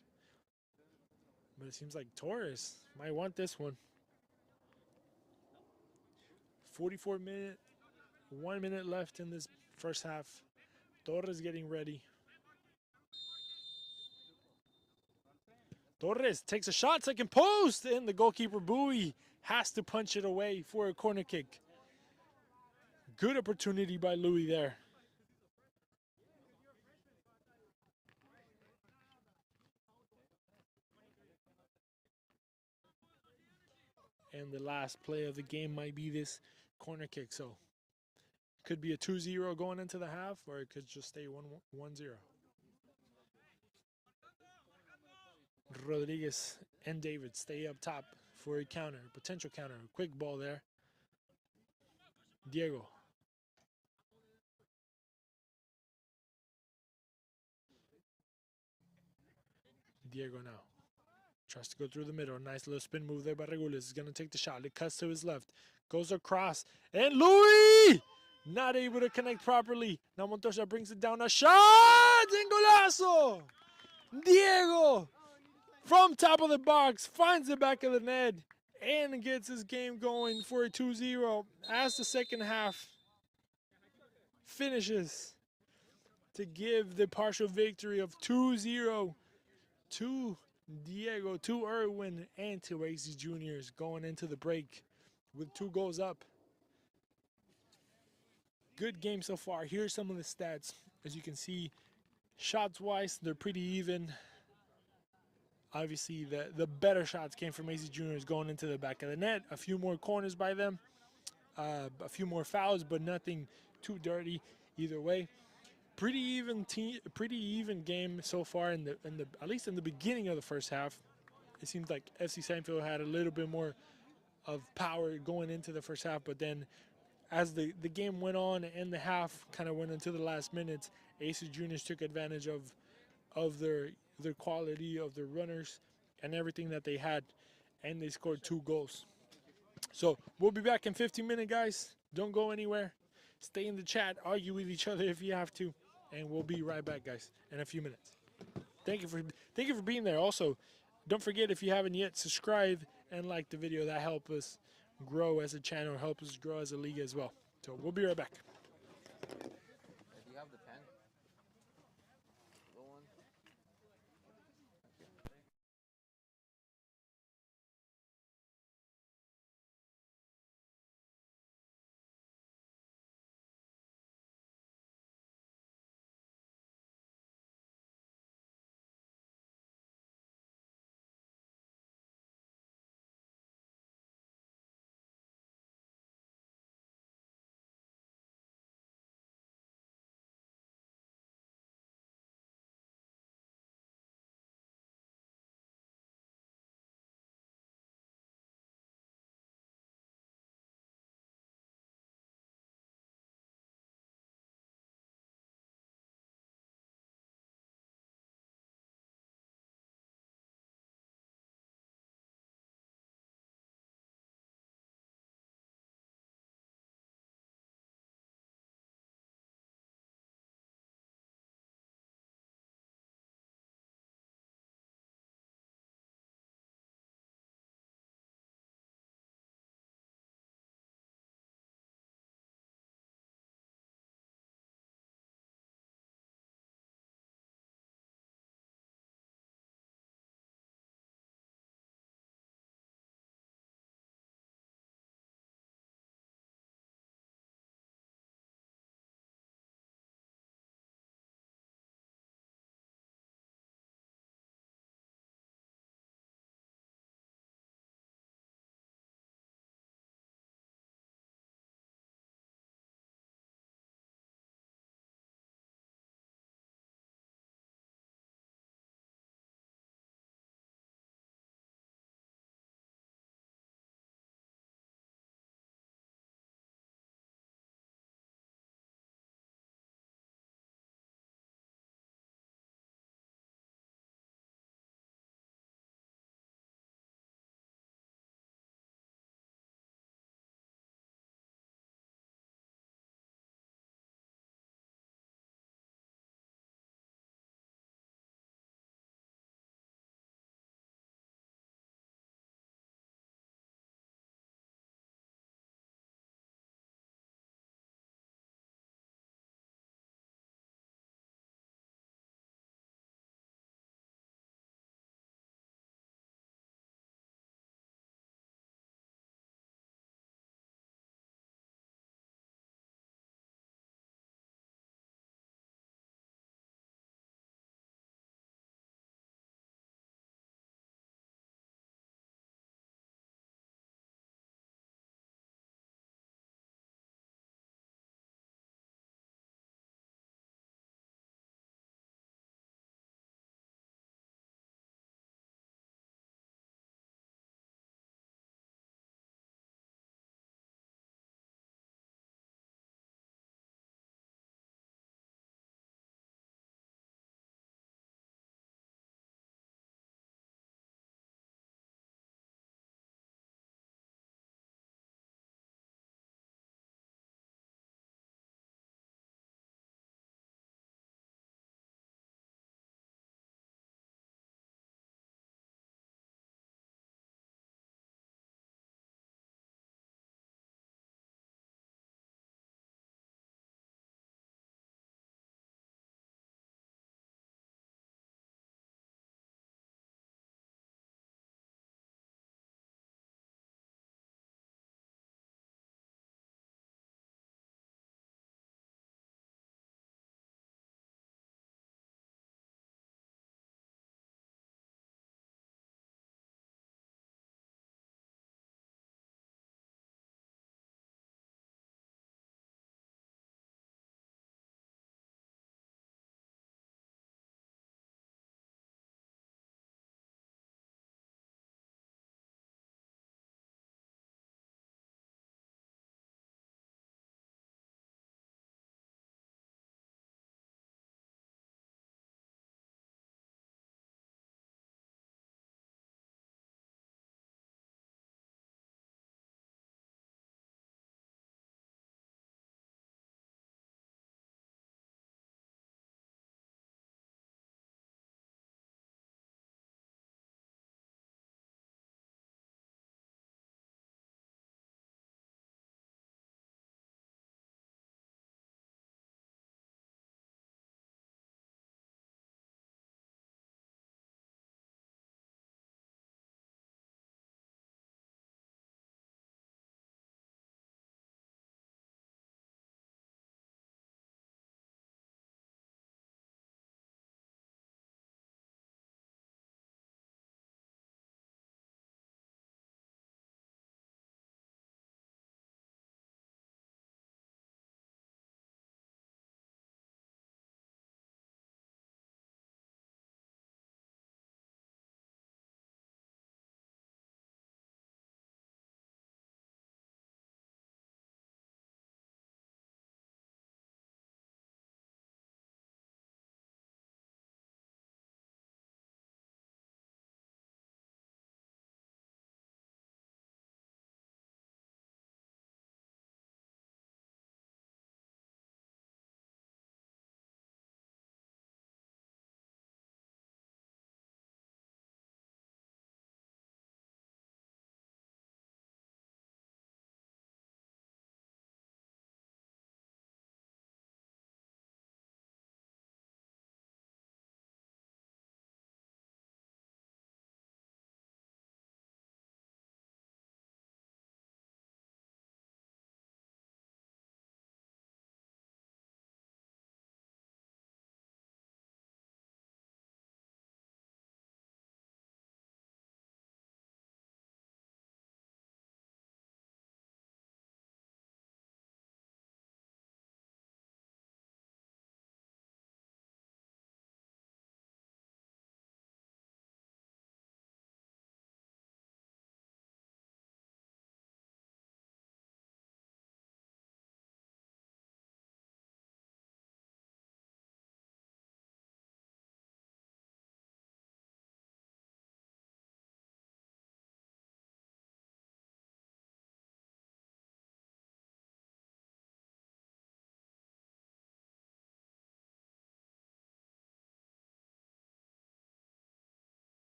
But it seems like Torres might want this one. 44 minutes, 1 minute left in this first half. Torres getting ready. Torres takes a shot, second post, and the goalkeeper, Bowie, has to punch it away for a corner kick. Good opportunity by Louis there. And the last play of the game might be this corner kick. So it could be a 2-0 going into the half, or it could just stay 1-0. Rodriguez and David stay up top for a counter, potential counter. Quick ball there. Diego. Diego now. Tries to go through the middle. Nice little spin move there by Regules. He's going to take the shot. It cuts to his left. Goes across. And Louis! Not able to connect properly. Now Montoya brings it down. A shot! And golazo! Diego! From top of the box. Finds the back of the net. And gets his game going for a 2-0. As the second half finishes to give the partial victory of 2-0 to Diego, to Irwin, and to AC Juniors going into the break with 2 goals up. Good game so far. Here's some of the stats. As you can see, shots-wise, they're pretty even. Obviously, the better shots came from AC Juniors going into the back of the net. A few more corners by them. A few more fouls, but nothing too dirty either way. Pretty even game so far in the at least in the beginning of the first half. It seems like FC Seinfeld had a little bit more of power going into the first half, but then as the game went on and the half kind of went into the last minutes, AC Juniors took advantage of their quality, of their runners, and everything that they had, and they scored 2 goals. So we'll be back in 15 minutes, guys. Don't go anywhere. Stay in the chat, argue with each other if you have to, and we'll be right back, guys, in a few minutes. Thank you for being there. Also, don't forget, if you haven't yet, subscribe and like the video. That helps us grow as a channel, help us grow as a league as well. So we'll be right back.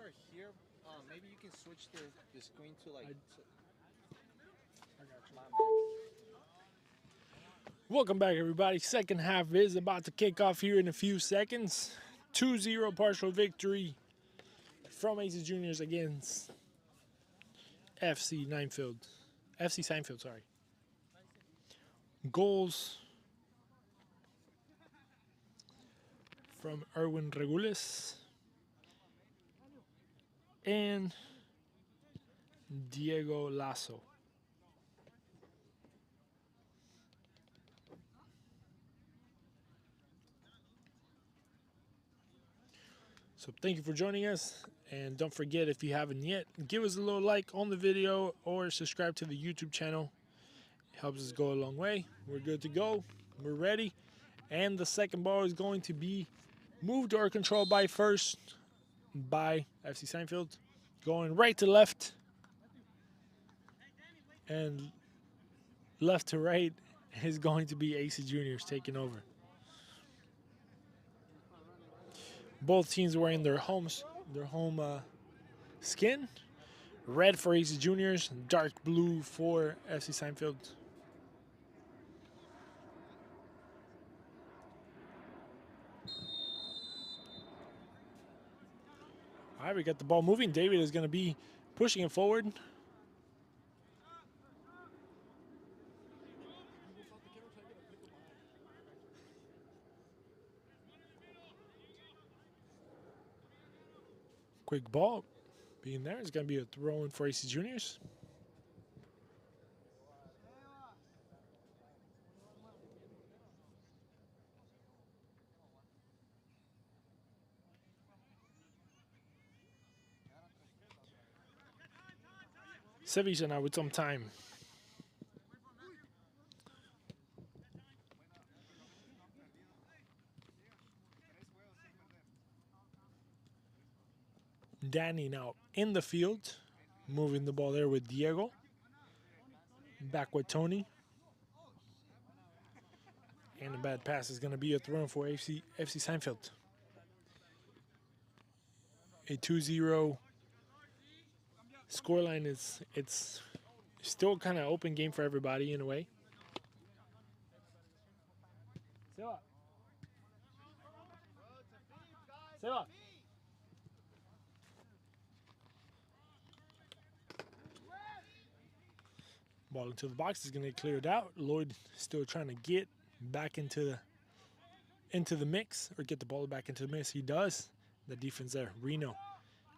are here, maybe you can switch the screen to like. I got you. Welcome back, everybody. Second half is about to kick off here in a few seconds. 2-0 partial victory from Aces Juniors against FC Seinfeld, sorry. Goals from Erwin Regules and Diego Lasso. So thank you for joining us, and don't forget, if you haven't yet, give us a little like on the video or subscribe to the YouTube channel. It helps us go a long way. We're good to go. We're ready. And the second ball is going to be moved or controlled by first by FC Seinfeld. Going right to left and left to right is going to be AC Juniors taking over. Both teams wearing their home skin. Red for AC Juniors, dark blue for FC Seinfeld. All right, we got the ball moving. David is going to be pushing it forward. Quick ball being there. It's going to be a throw in for AC Juniors. Sevilla now with some time. Danny now in the field, moving the ball there with Diego. Back with Tony. And a bad pass is going to be a throw for FC Seinfeld. A 2-0 scoreline it's still kind of open game for everybody in a way. Seba. Ball into the box is going to get cleared out. Lloyd still trying to get back into the mix, or get the ball back into the mix. He does. The defense there. Reno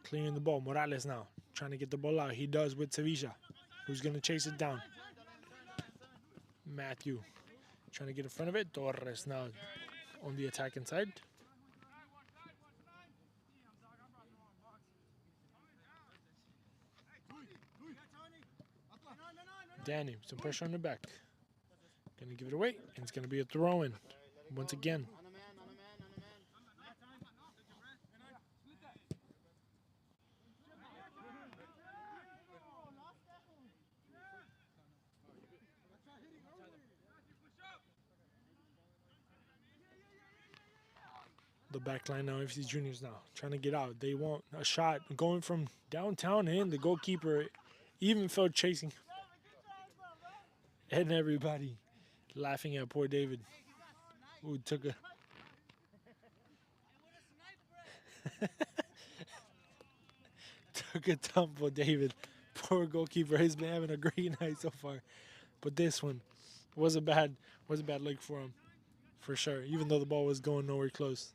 clearing the ball. Morales now trying to get the ball out. He does with Sevilla, who's going to chase it down. Matthew trying to get in front of it. Torres now on the attacking side. Danny, some pressure on the back. Gonna give it away, and it's gonna be a throw-in once again. The back line now, FC Juniors now trying to get out. They want a shot going from downtown in. The goalkeeper even felt chasing. And everybody laughing at poor David, who took a tumble. David, poor goalkeeper, has been having a great night so far, but this one was a bad look for him, for sure. Even though the ball was going nowhere close,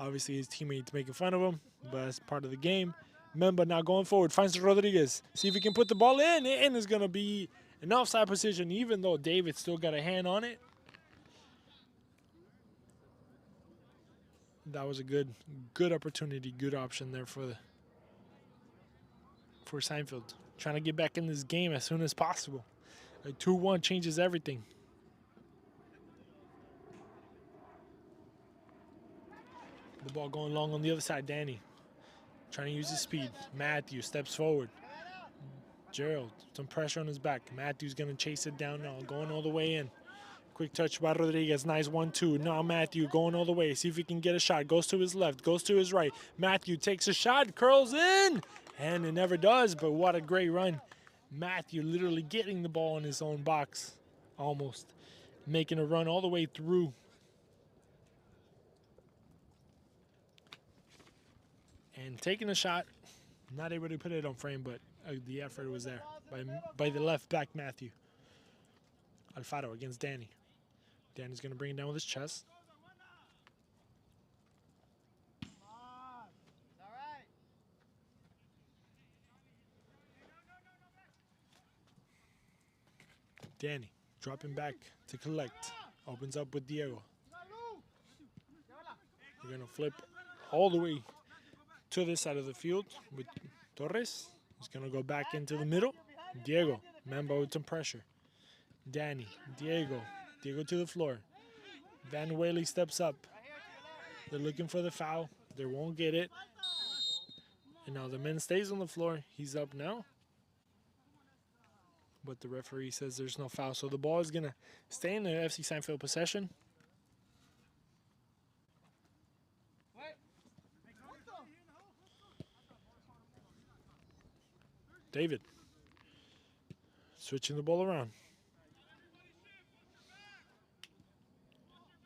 obviously his teammates making fun of him, but that's part of the game. Memba now going forward, finds Rodriguez. See if he can put the ball in, and it's gonna be an offside position, even though David still got a hand on it. That was a good opportunity, good option there for Seinfeld. Trying to get back in this game as soon as possible. A 2-1 changes everything. The ball going long on the other side. Danny trying to use his speed. Matthew steps forward. Gerald, some pressure on his back. Matthew's going to chase it down now, going all the way in. Quick touch by Rodriguez. Nice 1-2. Now Matthew going all the way. See if he can get a shot. Goes to his left. Goes to his right. Matthew takes a shot. Curls in. And it never does. But what a great run. Matthew literally getting the ball in his own box. Almost. Making a run all the way through. And taking a shot. Not able to put it on frame, but the effort was there by the left back Matthew. Alfaro against Danny. Danny's going to bring it down with his chest. Danny dropping back to collect. Opens up with Diego. We're going to flip all the way to this side of the field with Torres. He's going to go back into the middle. Diego, Mamba with some pressure. Danny, Diego to the floor. Van Whaley steps up. They're looking for the foul. They won't get it. And now the man stays on the floor. He's up now. But the referee says there's no foul. So the ball is going to stay in the FC Seinfeld possession. David switching the ball around.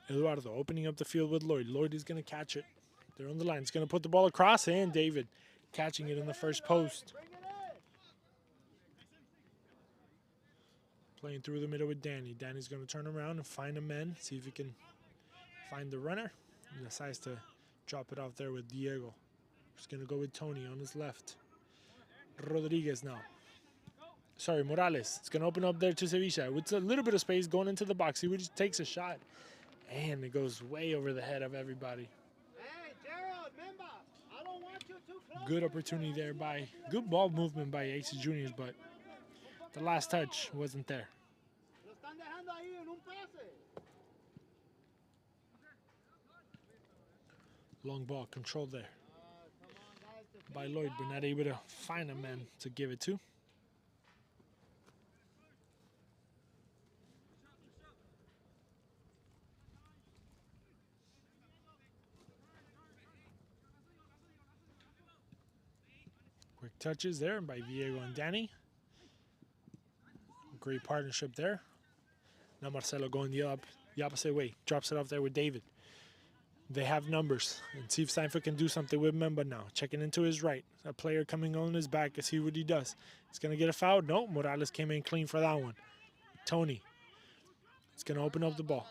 Eduardo opening up the field with Lloyd. Lloyd is going to catch it. They're on the line. He's going to put the ball across, and David catching it in the first post. Playing through the middle with Danny. Danny's going to turn around and find a man, see if he can find the runner. He decides to drop it off there with Diego. He's going to go with Tony on his left. Rodriguez now. Sorry, Morales. It's going to open up there to Sevilla. With a little bit of space going into the box. He just takes a shot. And it goes way over the head of everybody. Hey, Gerald, remember, I don't want you too close. Good opportunity there by, good ball movement by AC Juniors, but the last touch wasn't there. Long ball controlled there by Lloyd, but not able to find a man to give it to. Quick touches there by Diego and Danny. Great partnership there. Now Marcelo going the opposite way. Drops it off there with David. They have numbers. And see if Seinfeld can do something with Memba now. Checking into his right. A player coming on his back to see what he does. He's going to get a foul. No, Morales came in clean for that one. Tony. It's going to open up the ball.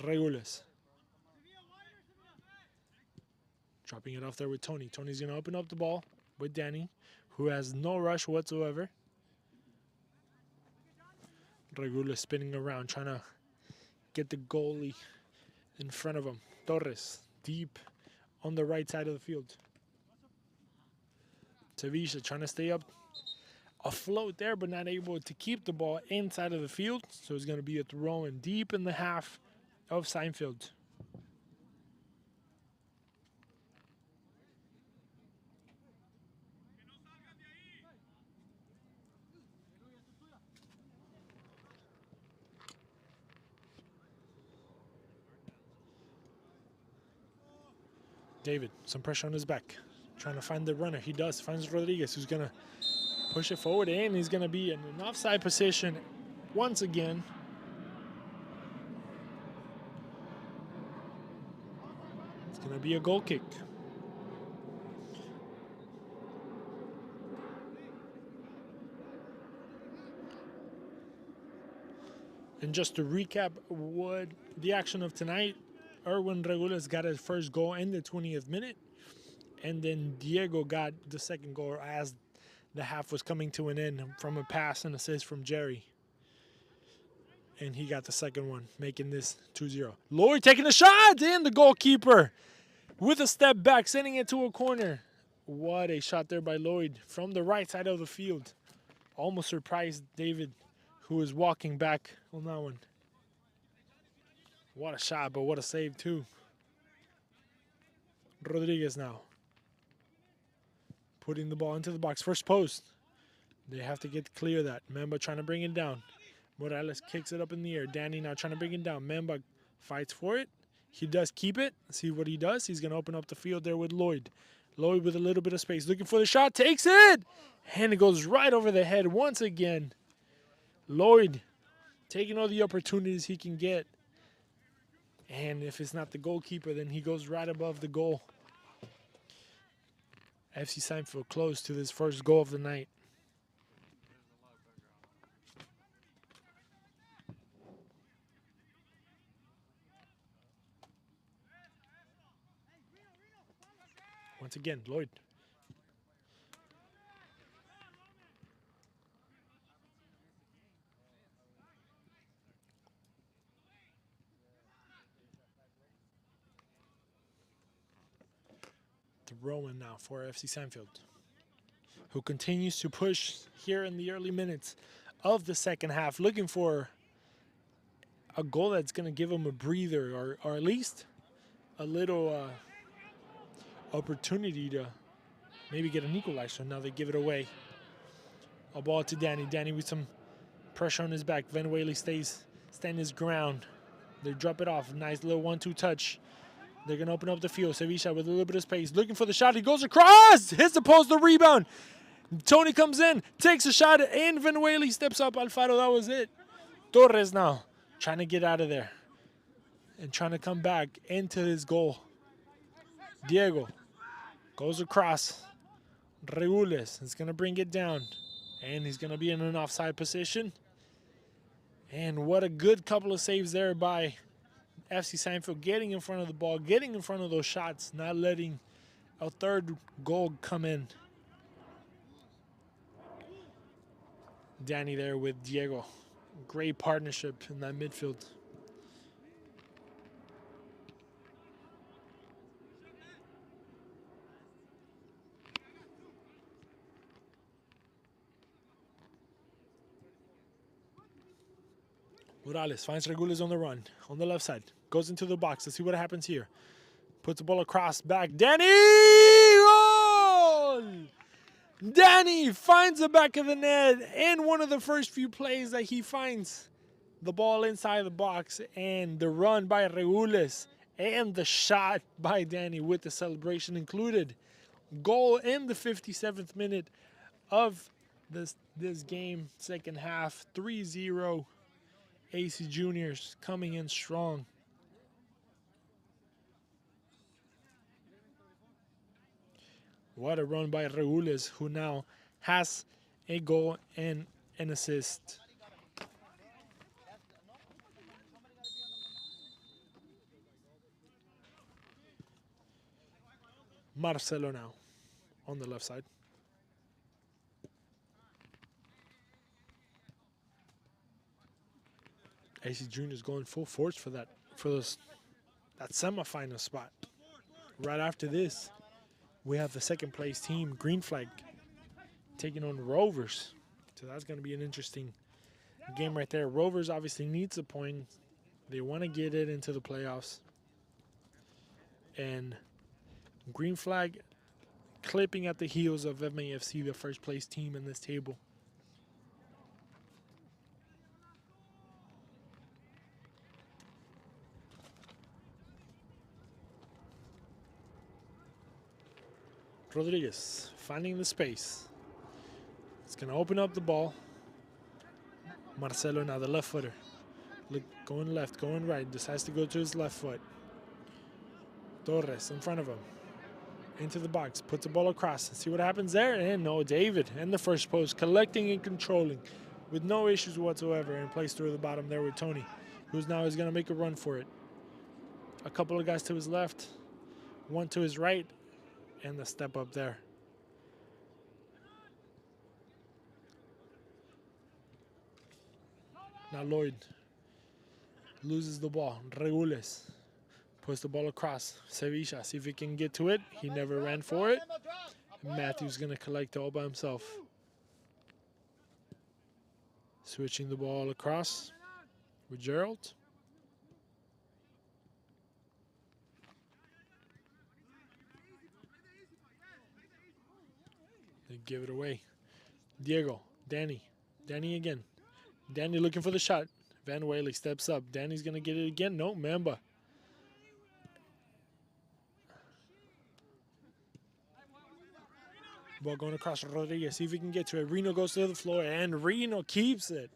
Regulus. Dropping it off there with Tony. Tony's going to open up the ball with Danny, who has no rush whatsoever. Regulus spinning around, trying to get the goalie in front of him. Torres, deep on the right side of the field. Sevilla trying to stay up afloat there, but not able to keep the ball inside of the field. So it's going to be a throw in deep in the half of Seinfeld. David, some pressure on his back. Trying to find the runner. He does. Finds Rodriguez, who's going to push it forward, and he's going to be in an offside position once again. It's going to be a goal kick. And just to recap what the action of tonight, Erwin Regulus got his first goal in the 20th minute, and then Diego got the second goal as the half was coming to an end from a pass and assist from Jerry. And he got the second one, making this 2-0. Lloyd taking a shot, and the goalkeeper with a step back, sending it to a corner. What a shot there by Lloyd from the right side of the field. Almost surprised David, who was walking back on that one. What a shot, but what a save, too. Rodriguez now. Putting the ball into the box. First post. They have to get clear of that. Memba trying to bring it down. Morales kicks it up in the air. Danny now trying to bring it down. Membag fights for it. He does keep it. See what he does. He's going to open up the field there with Lloyd. Lloyd with a little bit of space. Looking for the shot. Takes it. And it goes right over the head once again. Lloyd taking all the opportunities he can get. And if it's not the goalkeeper, then he goes right above the goal. FC Seinfeld close to this first goal of the night. Once again, Lloyd. Throw-in now for FC Seinfeld, who continues to push here in the early minutes of the second half, looking for a goal that's going to give him a breather or at least a little opportunity to maybe get an equalizer. Now they give it away. A ball to Danny. Danny with some pressure on his back. Van Whaley standing his ground. They drop it off. Nice little 1-2 touch. They're going to open up the field. Sevilla with a little bit of space. Looking for the shot. He goes across. Hits the post. The rebound. Tony comes in. Takes a shot. And Van Whaley steps up. Alfaro, that was it. Torres now trying to get out of there. And trying to come back into his goal. Diego goes across. Regules is going to bring it down. And he's going to be in an offside position. And what a good couple of saves there by FC Seinfeld, getting in front of the ball, getting in front of those shots, not letting a third goal come in. Danny there with Diego. Great partnership in that midfield. Morales finds Regules on the run, on the left side. Goes into the box. Let's see what happens here. Puts the ball across, back. Danny! Goal! Danny finds the back of the net in one of the first few plays that he finds the ball inside the box, and the run by Regules and the shot by Danny with the celebration included. Goal in the 57th minute of this game, second half, 3-0. AC Juniors coming in strong. What a run by Regules, who now has a goal and an assist. Marcelo now on the left side. AC Juniors going full force for that semifinal spot. Right after this, we have the second place team, Green Flag, taking on Rovers. So that's going to be an interesting game right there. Rovers obviously needs a point. They want to get it into the playoffs. And Green Flag clipping at the heels of MAFC, the first place team in this table. Rodriguez finding the space. It's going to open up the ball. Marcelo now, the left footer. Look, going left, going right. Decides to go to his left foot. Torres in front of him. Into the box. Puts the ball across. See what happens there? And no, David in the first post. Collecting and controlling with no issues whatsoever. And plays through the bottom there with Tony, who's now is going to make a run for it. A couple of guys to his left. One to his right. And the step up there. Now Lloyd loses the ball. Regules puts the ball across. Sevilla, see if he can get to it. He never ran for it. And Matthew's going to collect all by himself. Switching the ball across with Gerald. They give it away. Diego, Danny again. Danny looking for the shot. Van Whaley steps up. Danny's going to get it again. No, Mamba. Ball going across Rodriguez. See if he can get to it. Reno goes to the floor, and Reno keeps it.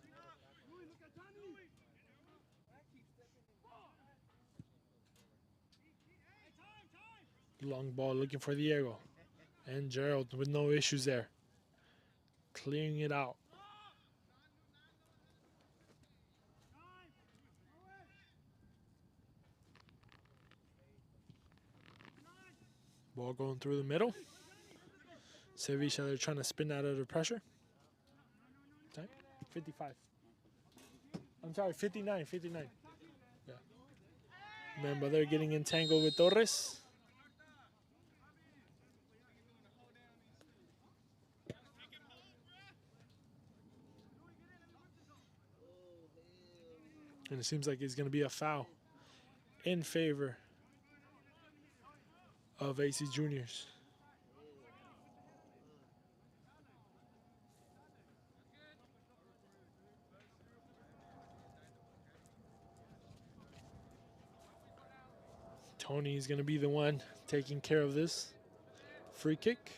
Long ball looking for Diego. And Gerald with no issues there. Clearing it out. Ball going through the middle. Sevilla, they're trying to spin out of the pressure. Time? 55. I'm sorry, 59, 59. Yeah. Remember, they're getting entangled with Torres. And it seems like it's going to be a foul in favor of AC Juniors. Tony is going to be the one taking care of this free kick.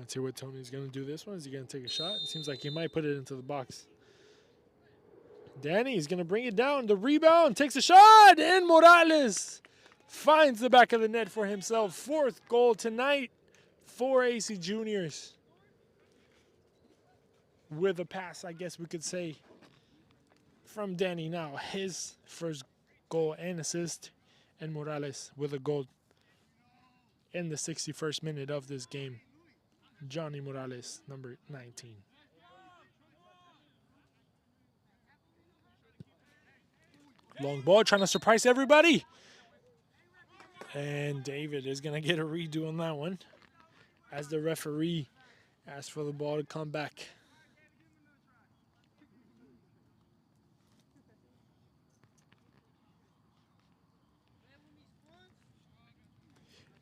Let's see what Tony's going to do this one. Is he going to take a shot? It seems like he might put it into the box. Danny is going to bring it down. The rebound, takes a shot, and Morales finds the back of the net for himself. Fourth goal tonight for AC Juniors. With a pass, I guess we could say, from Danny now. His first goal and assist, and Morales with a goal in the 61st minute of this game. Johnny Morales, number 19. Long ball, trying to surprise everybody. And David is going to get a redo on that one as the referee asks for the ball to come back.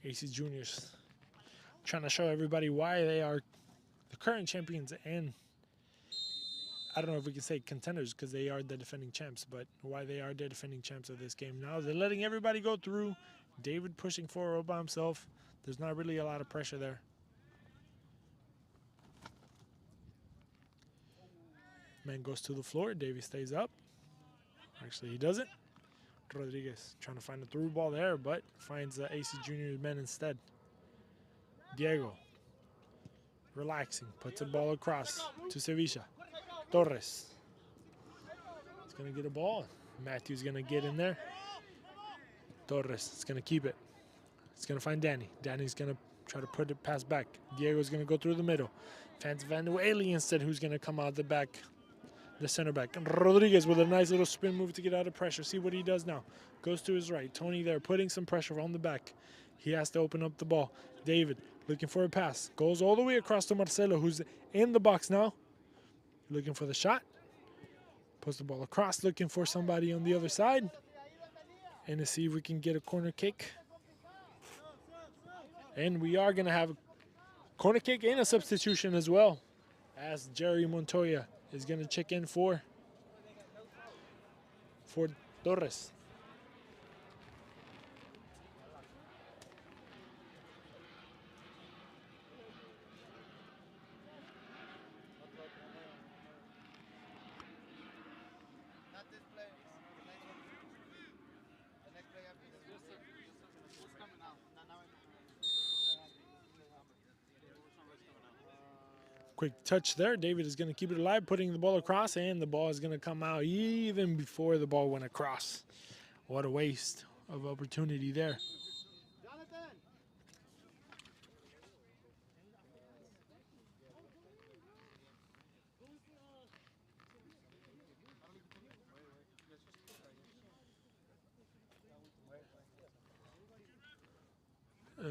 AC Juniors trying to show everybody why they are the current champions, and I don't know if we can say contenders because they are the defending champs, but why they are the defending champs of this game. Now they're letting everybody go through. David pushing forward all by himself. There's not really a lot of pressure there. Man goes to the floor. Davey stays up. Actually, he doesn't. Rodriguez trying to find a through ball there, but finds the AC Juniors men instead. Diego relaxing, puts the ball across to Sevilla. Torres. He's going to get a ball. Matthew's going to get in there. Torres is going to keep it. It's going to find Danny. Danny's going to try to put it past back. Diego's going to go through the middle. Finds Van Whaley instead, who's going to come out the back, the center back. And Rodriguez with a nice little spin move to get out of pressure. See what he does now. Goes to his right. Tony there putting some pressure on the back. He has to open up the ball. David looking for a pass. Goes all the way across to Marcelo, who's in the box now. Looking for the shot. Puts the ball across, looking for somebody on the other side. And to see if we can get a corner kick. And we are going to have a corner kick and a substitution as well, as Jerry Montoya is going to check in for Torres. Quick touch there. David is going to keep it alive, putting the ball across, and the ball is going to come out even before the ball went across. What a waste of opportunity there.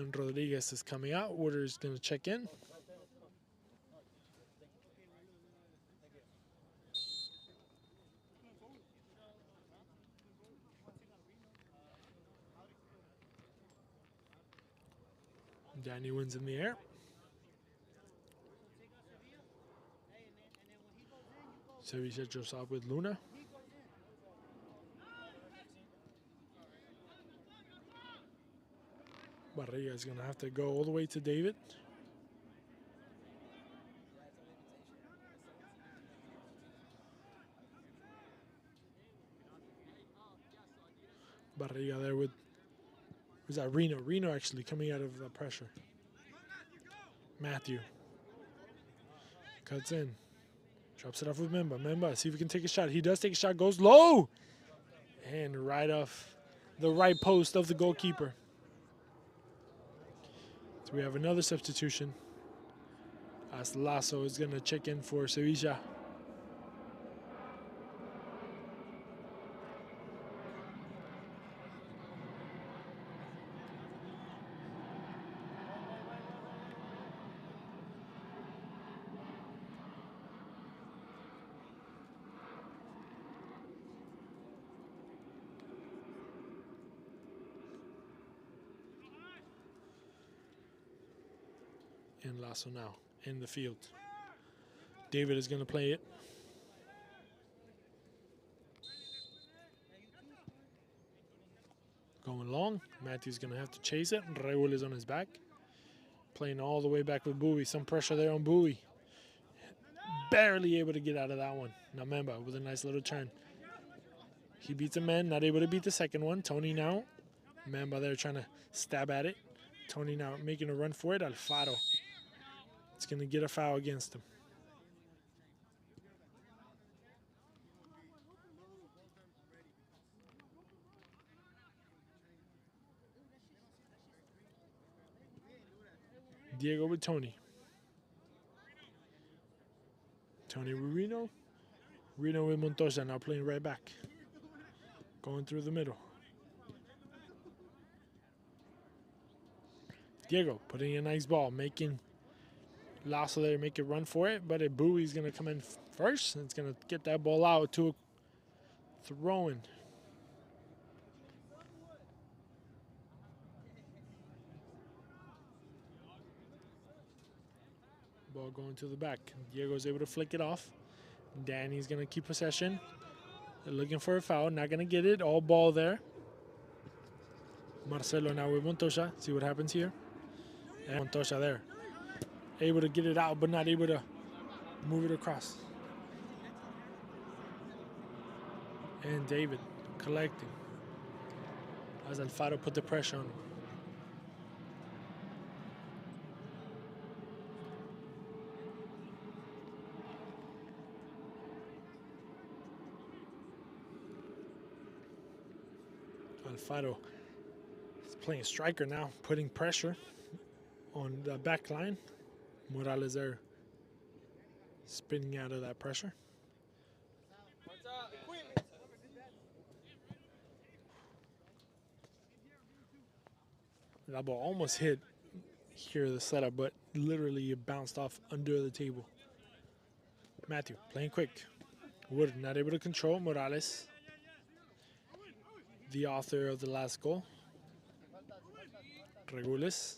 And Rodriguez is coming out. Woodard is going to check in. Danny wins in the air. Sevilla just off with Luna. Barriga is going to have to go all the way to David. Barriga there with, was that Reno? Reno actually coming out of the pressure. Matthew cuts in, drops it off with Memba. Memba, see if he can take a shot. He does take a shot, goes low, and right off the right post of the goalkeeper. So we have another substitution as Lasso is going to check in for Sevilla. And Lasso now in the field. David is going to play it. Going long. Matthew's going to have to chase it. Raul is on his back. Playing all the way back with Bowie. Some pressure there on Bowie. Barely able to get out of that one. Now Memba with a nice little turn. He beats a man. Not able to beat the second one. Tony now. Memba there trying to stab at it. Tony now making a run for it. Alfaro. It's going to get a foul against him. Diego with Tony. Tony with Reno. Reno with Montoya now playing right back. Going through the middle. Diego putting a nice ball, making Lasso there make a run for it, but Bowie's going to come in first, and it's going to get that ball out to a throw-in. Ball going to the back. Diego's able to flick it off. Danny's going to keep possession. They're looking for a foul, not going to get it. All ball there. Marcelo now with Montoya. See what happens here. And Montoya there. Able to get it out, but not able to move it across. And David collecting as Alfaro put the pressure on him. Alfaro is playing striker now, putting pressure on the back line. Morales there spinning out of that pressure. That ball almost hit here, the setup, but literally it bounced off under the table. Matthew playing quick. Wood not able to control. Morales, the author of the last goal. Regules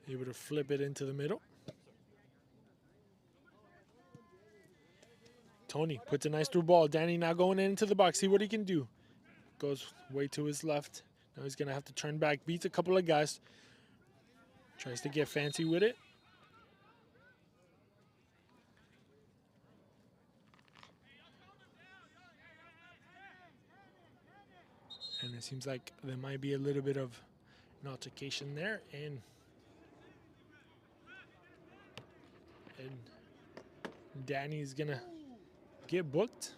able to flip it into the middle. Tony puts a nice through ball. Danny now going into the box. See what he can do. Goes way to his left. Now he's going to have to turn back. Beats a couple of guys. Tries to get fancy with it. And it seems like there might be a little bit of an altercation there. And Danny's going to get booked.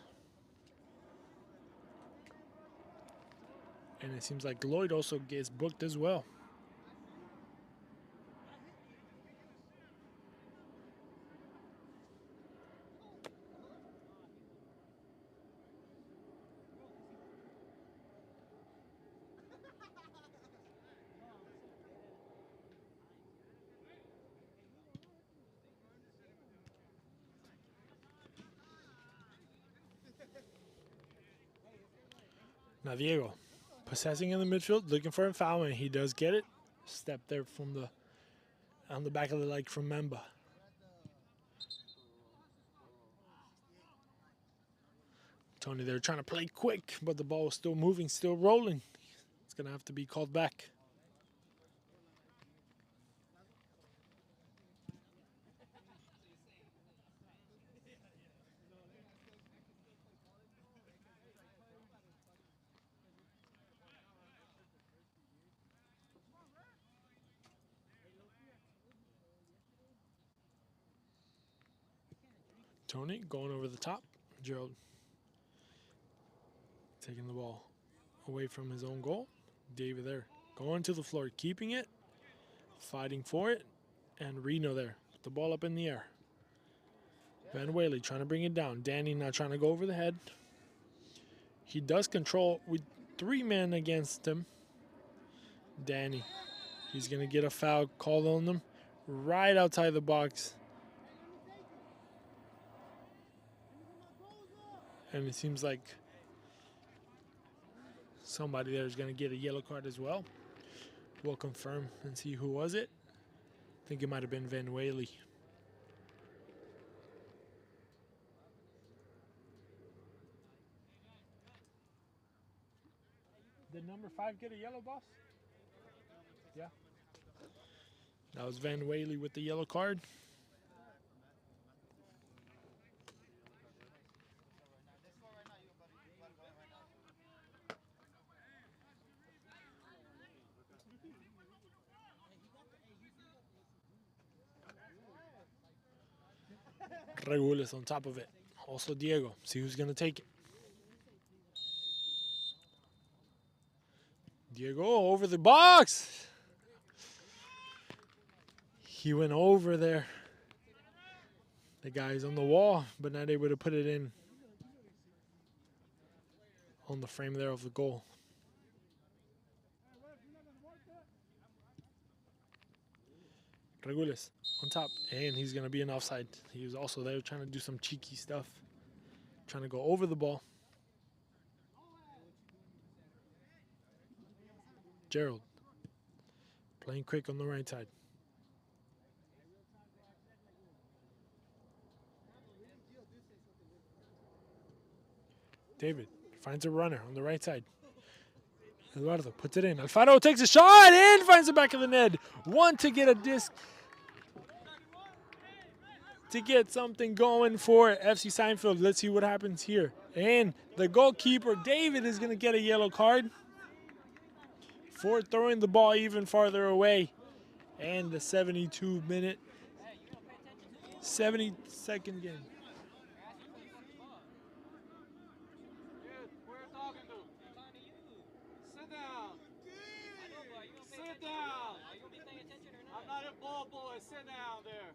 And it seems like Lloyd also gets booked as well. Now Diego, possessing in the midfield, looking for a foul, and he does get it. Step there from on the back of the leg from Memba. Tony there trying to play quick, but the ball is still moving, still rolling. It's going to have to be called back. Tony going over the top. Gerald taking the ball away from his own goal. David there going to the floor, keeping it, fighting for it, and Reno there with the ball up in the air. Van Whaley trying to bring it down. Danny now trying to go over the head. He does control with 3 men against him. Danny, he's going to get a foul called on them right outside the box. And it seems like somebody there is going to get a yellow card as well. We'll confirm and see who was it. I think it might have been Van Whaley. Did number 5 get a yellow, boss? Yeah. That was Van Whaley with the yellow card. Regulus on top of it. Also Diego. See who's going to take it. Diego over the box. He went over there. The guy's on the wall, but not able to put it in on the frame there of the goal. Regulus on top, and he's going to be an offside. He was also there trying to do some cheeky stuff, trying to go over the ball. Gerald playing quick on the right side. David finds a runner on the right side. Eduardo puts it in. Alfaro takes a shot and finds the back of the net. One to get a disc. To get something going for FC Seinfeld. Let's see what happens here. And the goalkeeper, David, is going to get a yellow card for throwing the ball even farther away. And the 72-minute, 72nd game. Sit down. I'm not a ball boy. Sit down there.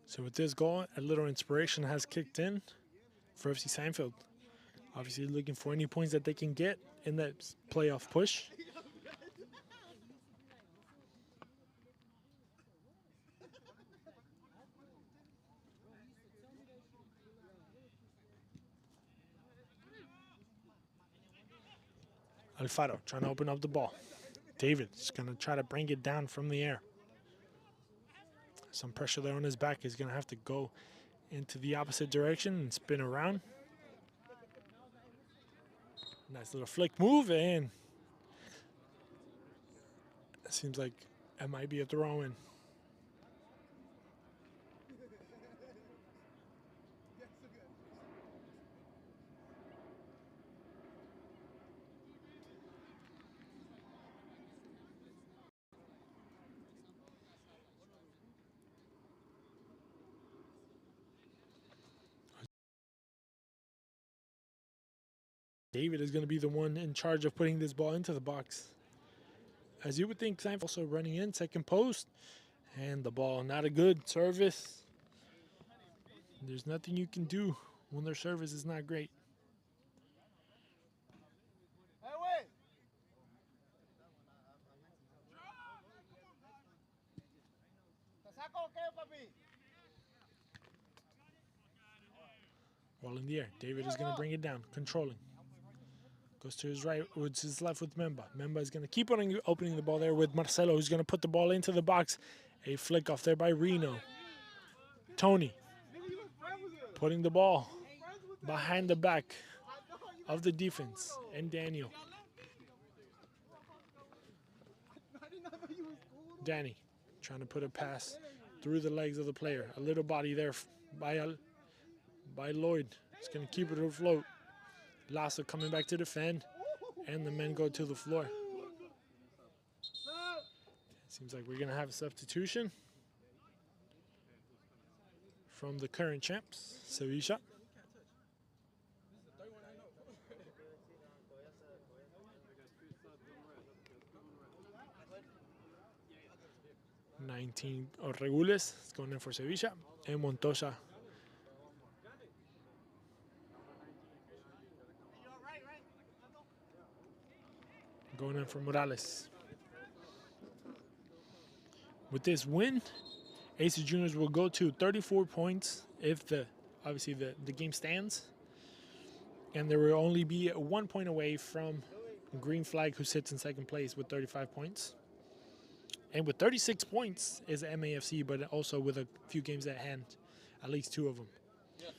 So with this goal, a little inspiration has kicked in for FC Seinfeld. Obviously looking for any points that they can get in that playoff push. Alfaro trying to open up the ball. David's going to try to bring it down from the air. Some pressure there on his back. He's going to have to go into the opposite direction and spin around. Nice little flick move, and it seems like it might be a throw-in. David is going to be the one in charge of putting this ball into the box. As you would think, Seinfeld also running in, second post. And the ball, not a good service. There's nothing you can do when their service is not great. Ball in the air. David is going to bring it down, controlling. Goes to his right, to his left with Memba. Memba is going to keep on opening the ball there with Marcelo, who's going to put the ball into the box. A flick off there by Reno. Tony putting the ball behind the back of the defense. And Daniel. Danny trying to put a pass through the legs of the player. A little body there by Lloyd. He's going to keep it afloat. Lasso coming back to defend, and the men go to the floor. Seems like we're going to have a substitution from the current champs, Sevilla. Regules is going in for Sevilla, and Montoya going in for Morales. With this win, AC Juniors will go to 34 points if obviously the game stands. And there will only be 1 point away from Green Flag, who sits in second place with 35 points. And with 36 points is MAFC, but also with a few games at hand, at least 2 of them. Yes.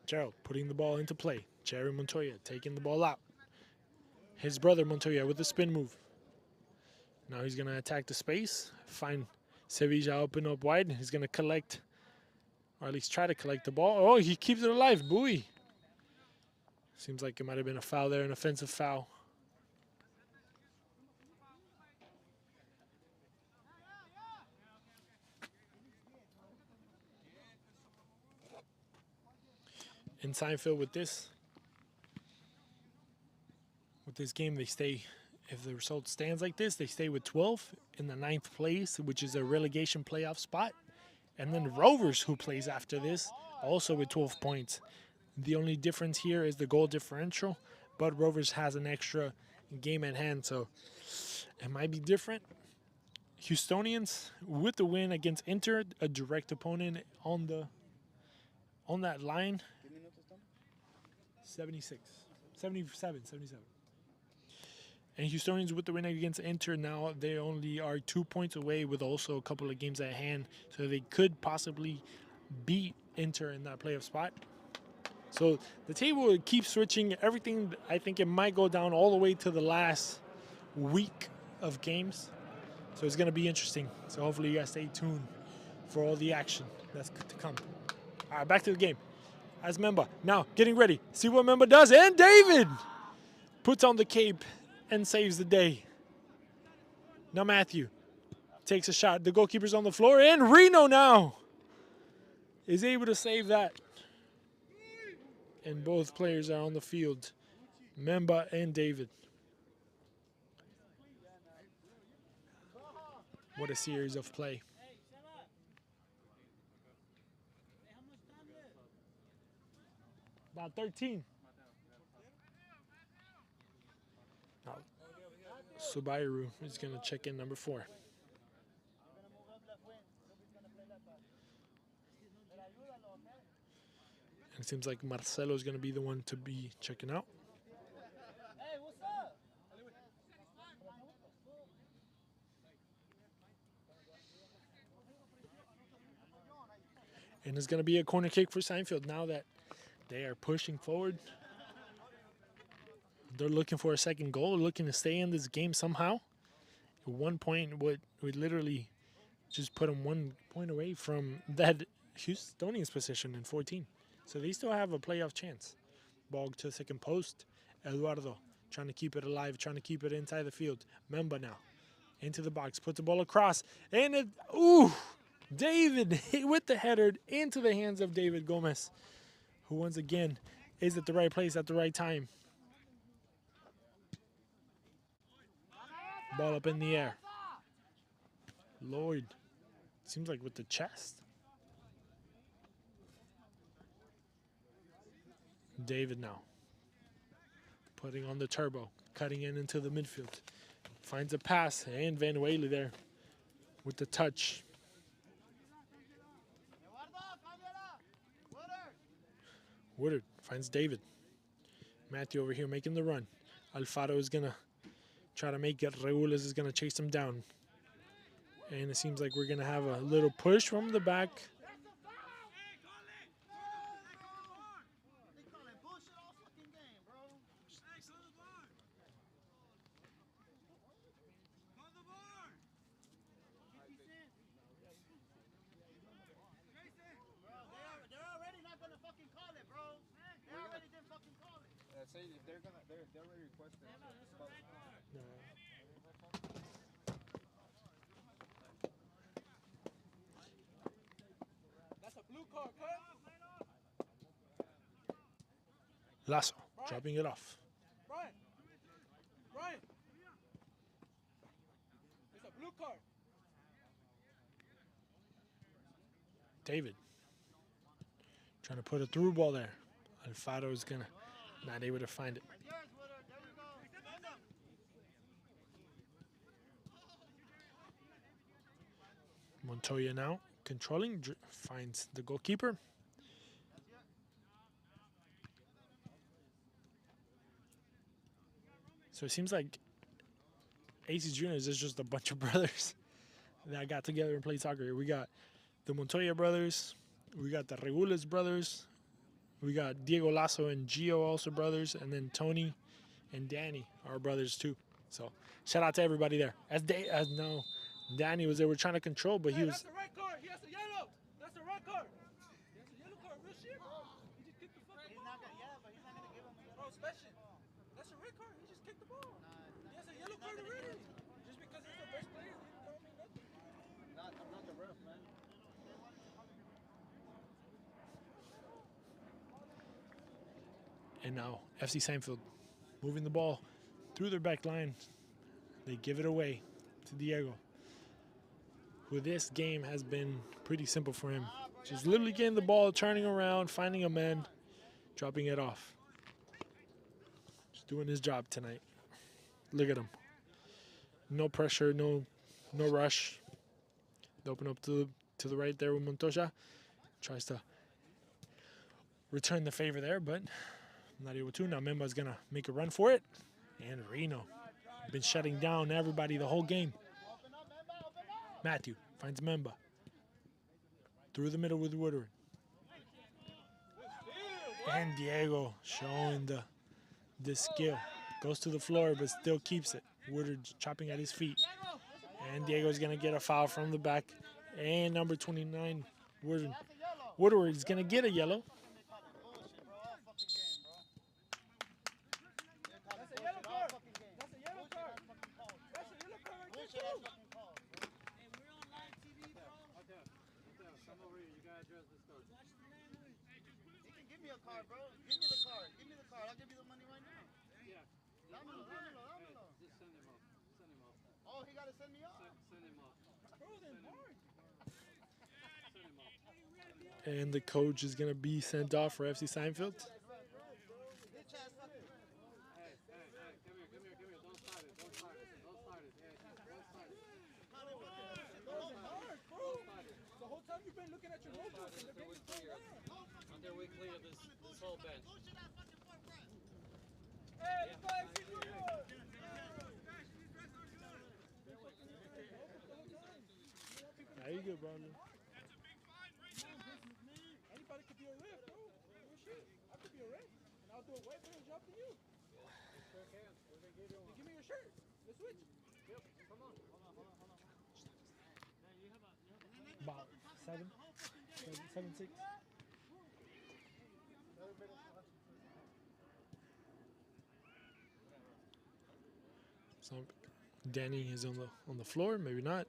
Gerald putting the ball into play. Jerry Montoya taking the ball out. His brother Montoya with the spin move. Now he's going to attack the space, find Sevilla open up wide. He's going to collect, or at least try to collect the ball. Oh, he keeps it alive. Buoy. Seems like it might have been a foul there, an offensive foul. In Seinfeld with this game, they stay, if the result stands like this, they stay with 12 in the 9th place, which is a relegation playoff spot. And then Rovers, who plays after this, also with 12 points. The only difference here is the goal differential, but Rovers has an extra game at hand, so it might be different. Houstonians with the win against Inter, a direct opponent on that line. 77. And Houstonians with the win against Inter, now they only are 2 points away with also a couple of games at hand. So they could possibly beat Inter in that playoff spot. So the table will keep switching. Everything, I think it might go down all the way to the last week of games. So it's going to be interesting. So hopefully you guys stay tuned for all the action that's to come. All right, back to the game. As Memba now getting ready. See what Memba does. And David puts on the cape and saves the day. Now Matthew takes a shot. The goalkeeper's on the floor. And Reno now is able to save that. And both players are on the field. Memba and David. What a series of play. About 13. Now, Subaru is going to check in number 4. And it seems like Marcelo is going to be the one to be checking out. And it's going to be a corner kick for Seinfeld now that they are pushing forward. They're looking for a second goal, looking to stay in this game somehow. 1 point would literally just put them 1 point away from that Houstonians position in 14. So they still have a playoff chance. Ball to second post. Eduardo trying to keep it alive, trying to keep it inside the field. Memba now into the box, puts the ball across. And David with the header into the hands of David Gomez, who once again is at the right place at the right time. Ball up in the air. Lloyd, seems like with the chest. David now. Putting on the turbo. Cutting in into the midfield. Finds a pass. And Van Whaley there with the touch. Woodard finds David. Matthew over here making the run. Alfaro is going to try to make it. Regules is going to chase him down. And it seems like we're going to have a little push from the back. Say if they're already requesting. That's a blue card, cut. Lasso dropping it off. Brian. It's a blue card. David trying to put a through ball there. Alfaro is gonna not able to find it. Montoya now controlling, finds the goalkeeper. So it seems like AC Juniors is just a bunch of brothers that got together and played soccer. We got the Montoya brothers, we got the Regules brothers, we got Diego Lasso and Gio also brothers, and then Tony and Danny are brothers too. So shout out to everybody there. No, Danny was there. We're trying to control, but he was. That's a red card. He has a yellow. That's a red card. He has a yellow card. Real shit, bro. He just kicked the fucking ball. But he's not gonna give him a Bro, special. That's a red card. He just kicked the ball. He has a yellow card already. Just because he's the best player, he don't mean nothing. I'm not the ref, man. And now FC Seinfeld moving the ball through their back line. They give it away to Diego, who this game has been pretty simple for him. Just literally getting the ball, turning around, finding a man, dropping it off. Just doing his job tonight. Look at him. No pressure, no rush. They open up to the right there with Montoya. Tries to return the favor there, but not able to. Now Memba's going to make a run for it. And Reno been shutting down everybody the whole game. Matthew finds Memba. Through the middle with Woodward. And Diego showing the skill. Goes to the floor, but still keeps it. Woodward chopping at his feet. And Diego's going to get a foul from the back. And number 29, Woodward is going to get a yellow. Card, bro. Give me the card. Give me the card. I'll give you the money right now. Yeah. Dámelo. Just send him off. Send him off. Oh, he got to send me off? Send him off. And the coach is going to be sent off for FC Seinfeld. Hey, come here. Don't start it. Don't start it. Don't start it. Hey, don't start it. The whole time you've been looking at your notebook and the game is going on. Until we clear this whole bench. Hey, There you go, brother. anybody could be a ref, bro. Real shit. I could be a ref, and I'll do a way better job than you. Then give me your shirt. Let's switch. Yep, come on. About 7, 6. So Danny is on the floor, maybe not.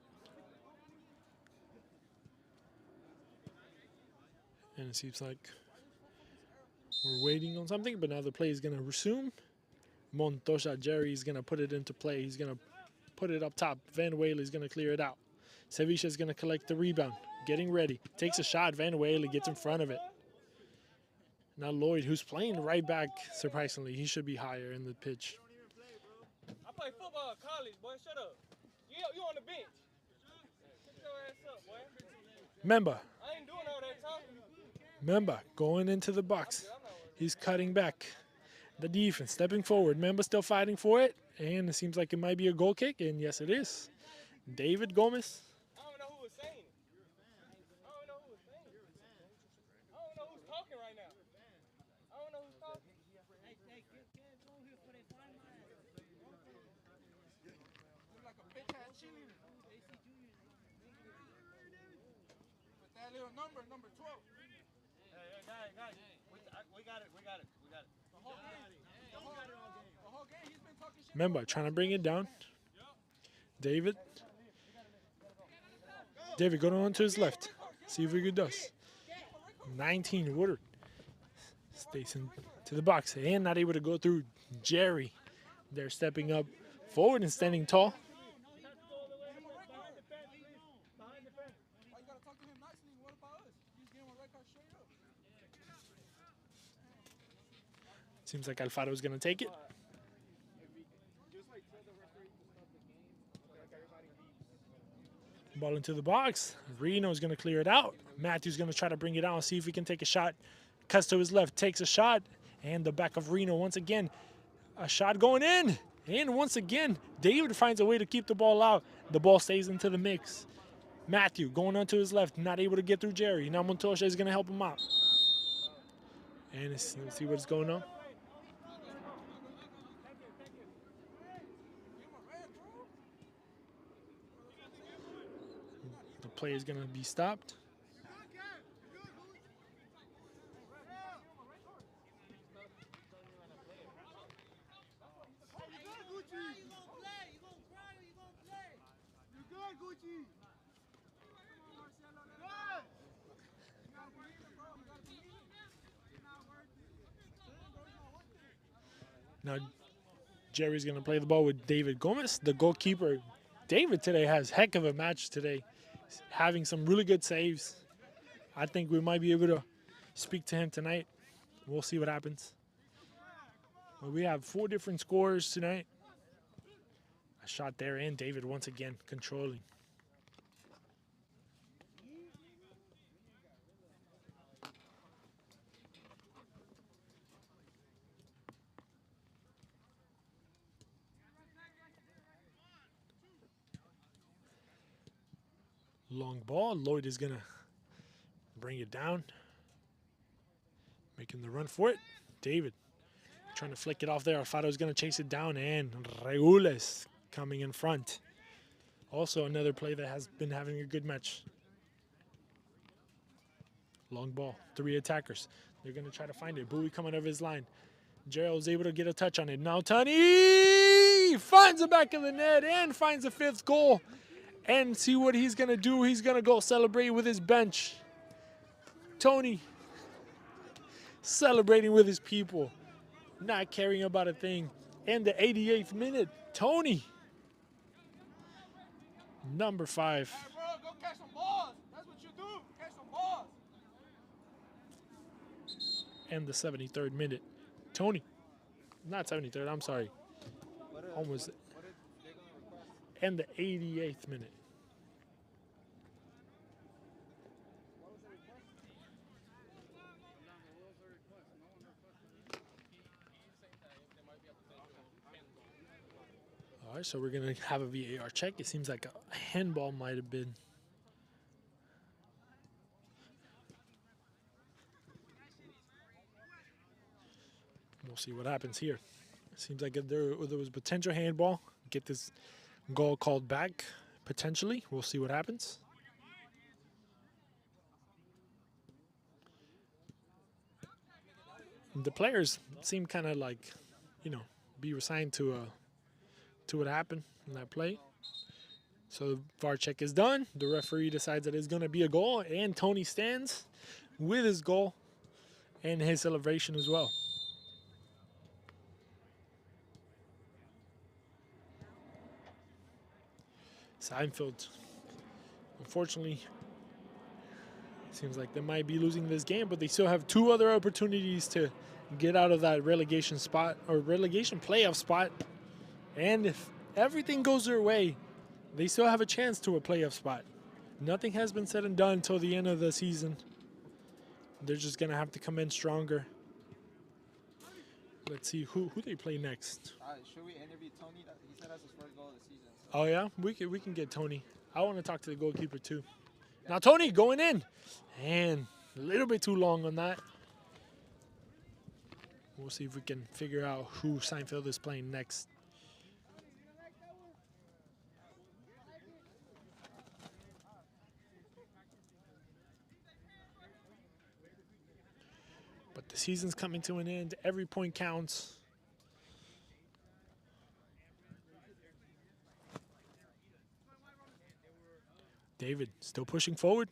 And it seems like we're waiting on something, but now the play is going to resume. Montoya Jerry is going to put it into play. He's going to put it up top. Van Whaley is going to clear it out. Sevisha is going to collect the rebound. Getting ready. Takes a shot. Van Whaley gets in front of it. Now Lloyd, who's playing right back, surprisingly, he should be higher in the pitch. I play football at college, boy. Shut up. You on the bench. Shut your ass up, boy. Memba, I ain't doing all that talking. Memba going into the box. He's cutting back. The defense stepping forward. Memba still fighting for it. And it seems like it might be a goal kick. And yes, it is. David Gomez. I don't know who was saying it. I don't know who was saying it. I don't know who's talking right now. I don't know who's talking. Look like a bitch ass cheerleader. With that little number 12. Hey, guys. We got it. The whole game he's been talking shit. Memba trying to bring it down. David. David going on to his left. See if he does. 19 Woodard. Stays into the box and not able to go through Jerry. They're stepping up forward and standing tall. Why you gotta talk to him nicely? What about us? He's getting a red card straight up. Seems like Alfaro's going to take it. Ball into the box. Reno's going to clear it out. Matthew's going to try to bring it out, see if he can take a shot. Cuts to his left, takes a shot. And the back of Reno once again. A shot going in. And once again, David finds a way to keep the ball out. The ball stays into the mix. Matthew going on to his left, not able to get through Jerry. Now Montoya is going to help him out. And let's see what's going on. The play is going to be stopped. Now, Jerry's going to play the ball with David Gomez, the goalkeeper. David today has heck of a match today, having some really good saves. I think we might be able to speak to him tonight. We'll see what happens. But we have 4 different scores tonight. A shot there, and David once again controlling. Long ball. Lloyd is going to bring it down. Making the run for it. David trying to flick it off there. Alfaro's going to chase it down. And Regules coming in front. Also another play that has been having a good match. Long ball. 3 attackers. They're going to try to find it. Bowie coming over his line. Gerald's able to get a touch on it. Now Tani finds the back of the net and finds the 5th goal. And see what he's going to do. He's going to go celebrate with his bench. Tony celebrating with his people. Not caring about a thing. And the 88th minute, Tony. Number 5. Hey, bro, go catch some balls. That's what you do. Catch some balls. And the 73rd minute, Tony. Not 73rd, I'm sorry. Almost. And the 88th minute. All right, so we're going to have a VAR check. It seems like a handball might have been. We'll see what happens here. It seems like there was potential handball. Get this goal called back, potentially. We'll see what happens. The players seem kind of like, be resigned to what happened in that play. So the VAR check is done. The referee decides that it's going to be a goal, and Tony stands with his goal and his celebration as well. Seinfeld, unfortunately, Seems like they might be losing this game, but they still have 2 other opportunities to get out of that relegation spot or relegation playoff spot. And if everything goes their way, they still have a chance to a playoff spot. Nothing has been said and done until the end of the season. They're just going to have to come in stronger. Let's see who they play next. Should we interview Tony? He said that's his first goal of the season. So. Oh, yeah? We can get Tony. I want to talk to the goalkeeper, too. Now, Tony going in. And a little bit too long on that. We'll see if we can figure out who Seinfeld is playing next. But the season's coming to an end. Every point counts. David still pushing forward.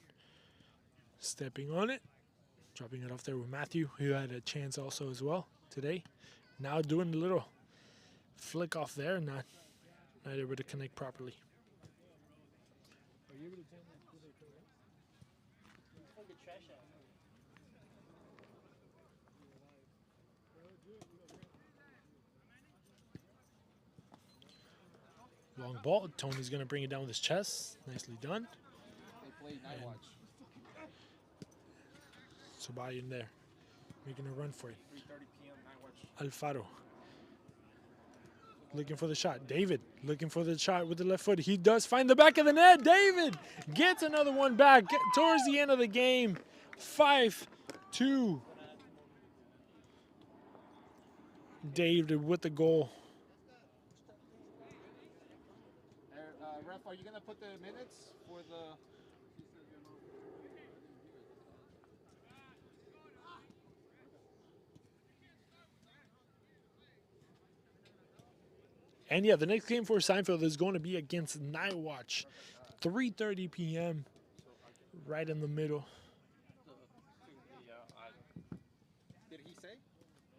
Stepping on it. Dropping it off there with Matthew, who had a chance also as well today. Now doing a little flick off there, not able to connect properly. Long ball. Tony's going to bring it down with his chest. Nicely done. They play Night Watch. Sabay in there, making a run for it. 3:30 p.m. Night Watch. Alfaro looking for the shot. David looking for the shot with the left foot. He does find the back of the net. David gets another one back towards the end of the game. 5-2. David with the goal. Ref, are you going to put the minutes for the... And yeah, the next game for Seinfeld is going to be against Night Watch. 3:30 p.m. right in the middle. Did he say?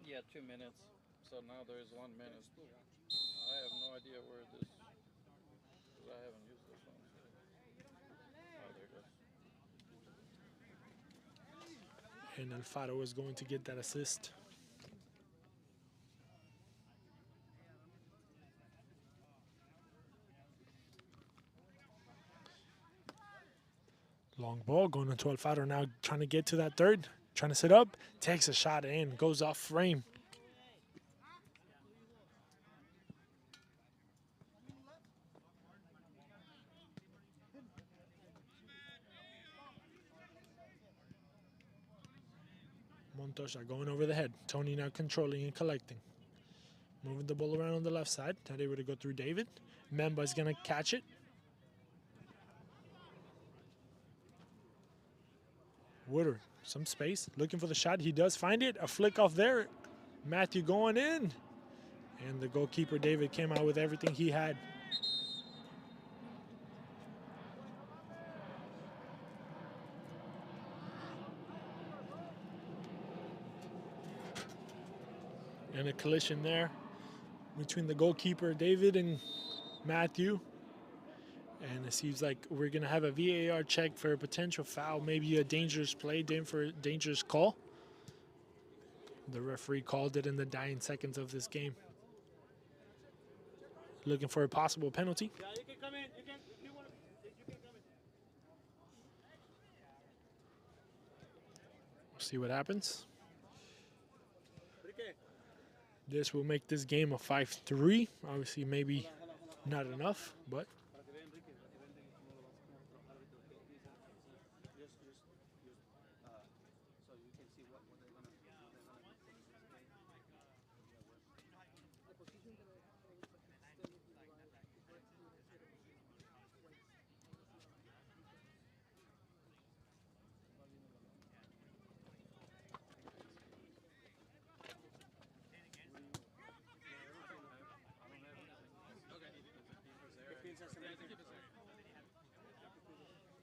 Yeah, 2 minutes. So now there is 1 minute. I have no idea where this. Because I haven't used this one. Oh, there it goes. And Alfaro is going to get that assist. Long ball going into Alfaro now, trying to get to that third, trying to sit up, takes a shot in, goes off frame. Montoya going over the head. Tony now controlling and collecting. Moving the ball around on the left side. Not able to go through David. Memba's going to catch it. Woodard, some space, looking for the shot. He does find it. A flick off there. Matthew going in. And the goalkeeper, David, came out with everything he had. And a collision there between the goalkeeper, David, and Matthew. And it seems like we're going to have a VAR check for a potential foul, maybe a dangerous play, for a dangerous call. The referee called it in the dying seconds of this game. Looking for a possible penalty. Yeah, you can come in. You can, if you want to, you can come in. We'll see what happens. This will make this game a 5-3. Obviously, maybe not enough, but...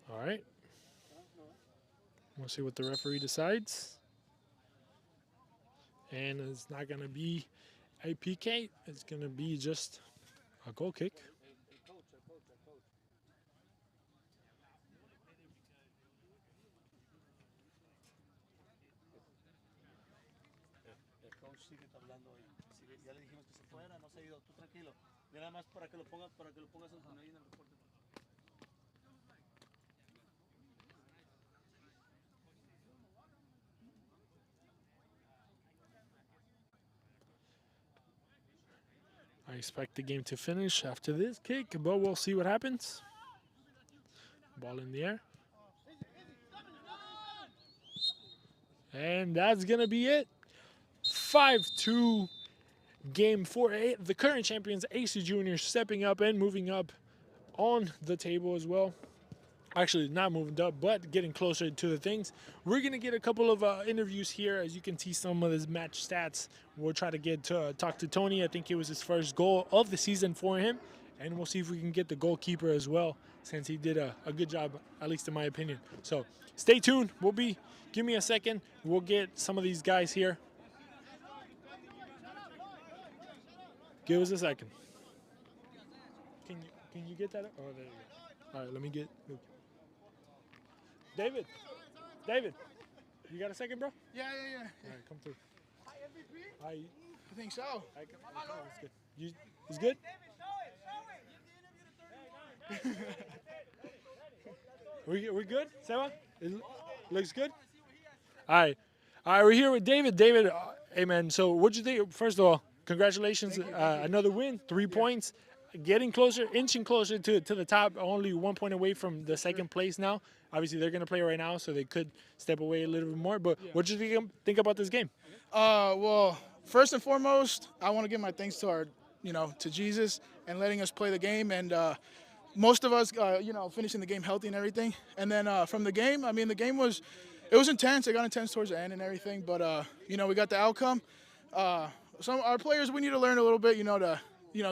All right. We'll see what the referee decides. And it's not going to be a PK. It's going to be just a goal kick. coach sigue hablando hoy. Ya le dijimos que se fuera, no se ha ido, tú tranquilo. Ya nada más para que lo pongas ahí en el reporte. I expect the game to finish after this kick, but we'll see what happens. Ball in the air. And that's going to be it. 5-2 game for the current champions, AC Juniors, stepping up and moving up on the table as well. Actually, not moving up, but getting closer to the things. We're going to get a couple of interviews here. As you can see some of his match stats. We'll try to get to talk to Tony. I think it was his first goal of the season for him. And we'll see if we can get the goalkeeper as well, since he did a good job, at least in my opinion. So stay tuned. Give me a second. We'll get some of these guys here. Give us a second. Can you get that? Oh, there you go. All right, let me get. David, you got a second, bro? Yeah. All right, come through. I think so. It's good. It's good? we good, Seba? Looks good? All right, we're here with David. David, hey, man, so what'd you think? First of all, congratulations. Another win, 3 points. Getting closer, inching closer to the top, only 1 point away from the second place now. Obviously, they're going to play right now, so they could step away a little bit more. But what did you think about this game? Well, first and foremost, I want to give my thanks to to Jesus and letting us play the game, and most of us, finishing the game healthy and everything. And then from the game, I mean, the game was intense. It got intense towards the end and everything, but we got the outcome. Some our players, we need to learn a little bit, to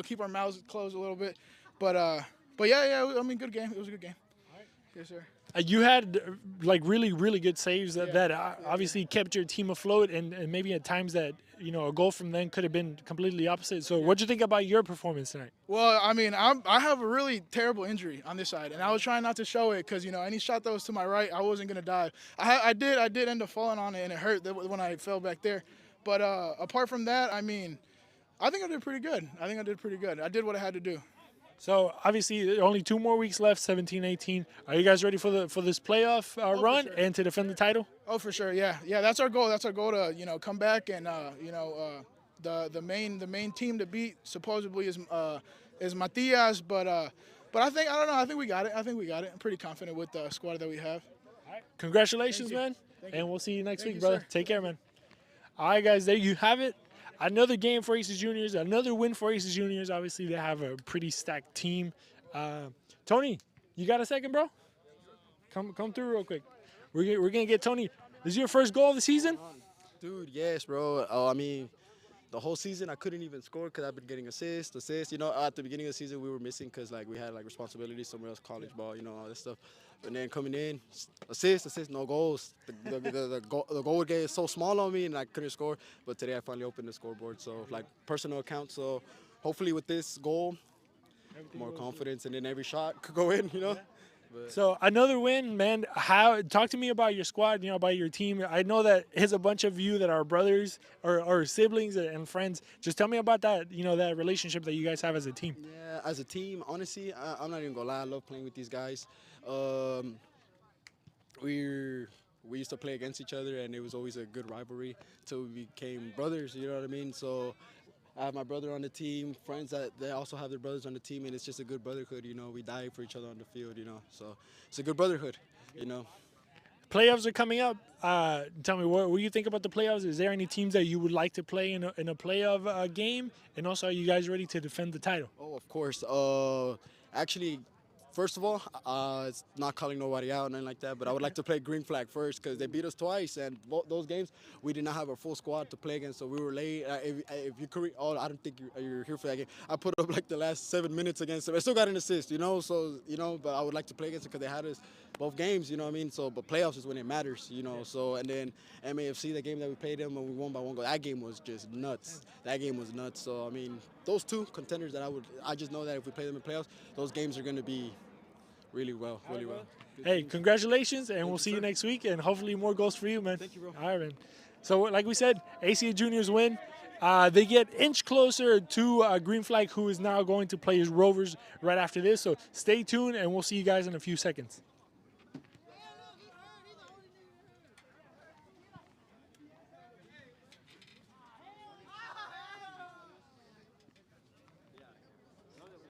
keep our mouths closed a little bit. But yeah, I mean, good game. It was a good game. Yes, sir. You had really, really good saves that obviously kept your team afloat, and maybe at times that a goal from them could have been completely opposite. So, what'd you think about your performance tonight? Well, I mean, I have a really terrible injury on this side, and I was trying not to show it because any shot that was to my right, I wasn't gonna dive. I did end up falling on it, and it hurt when I fell back there. But apart from that, I mean, I think I did pretty good. I did what I had to do. So obviously, only 2 more weeks left, 17-18. Are you guys ready for this playoff run sure. and to defend the title? Oh, for sure, yeah. That's our goal. That's our goal to come back and the main team to beat supposedly is Matias, but I think we got it. I'm pretty confident with the squad that we have. All right. Congratulations, man. And we'll see you next week, brother. Sir. Take care, man. All right, guys, there you have it. Another game for Aces Juniors, another win for Aces Juniors. Obviously, they have a pretty stacked team. Tony, you got a second, bro? Come through real quick. We're gonna get Tony. This is your first goal of the season? Dude, yes, bro. I mean, the whole season I couldn't even score because I've been getting assists. At the beginning of the season we were missing because we had responsibilities somewhere else, college ball, all this stuff. And then coming in, assist, no goals. The goal would get so small on me and I couldn't score. But today I finally opened the scoreboard, so personal account. So hopefully with this goal, more confidence, and then every shot could go in, Yeah. So another win, man. Talk to me about your squad, about your team. I know that there's a bunch of you that are brothers or siblings and friends. Just tell me about that, that relationship that you guys have as a team. Yeah, as a team, honestly, I'm not even gonna lie. I love playing with these guys. We used to play against each other, and it was always a good rivalry until we became brothers. You know what I mean? So I have my brother on the team, friends that they also have their brothers on the team, and it's just a good brotherhood. We die for each other on the field. So it's a good brotherhood. Playoffs are coming up. Tell me, what do you think about the playoffs? Is there any teams that you would like to play in a playoff game? And also, are you guys ready to defend the title? Oh, of course. Actually, first of all, it's not calling nobody out or anything like that, but I would like to play green flag first because they beat us twice, and those games we did not have a full squad to play against, so we were late. If you could, I don't think you're here for that game. I put up the last 7 minutes against them. I still got an assist, so but I would like to play against them because they had us both games, you know what I mean? So, but playoffs is when it matters, So, and then MAFC, the game that we played them and we won by 1 goal, that game was just nuts. So, I mean, those 2 contenders that I just know that if we play them in playoffs, those games are going to be really well. Hey, congratulations, and we'll see you next week, and hopefully more goals for you, man. Thank you, bro. All right, man. So, like we said, ACA Juniors win. They get inch closer to Green Flag, who is now going to play his Rovers right after this. So stay tuned, and we'll see you guys in a few seconds.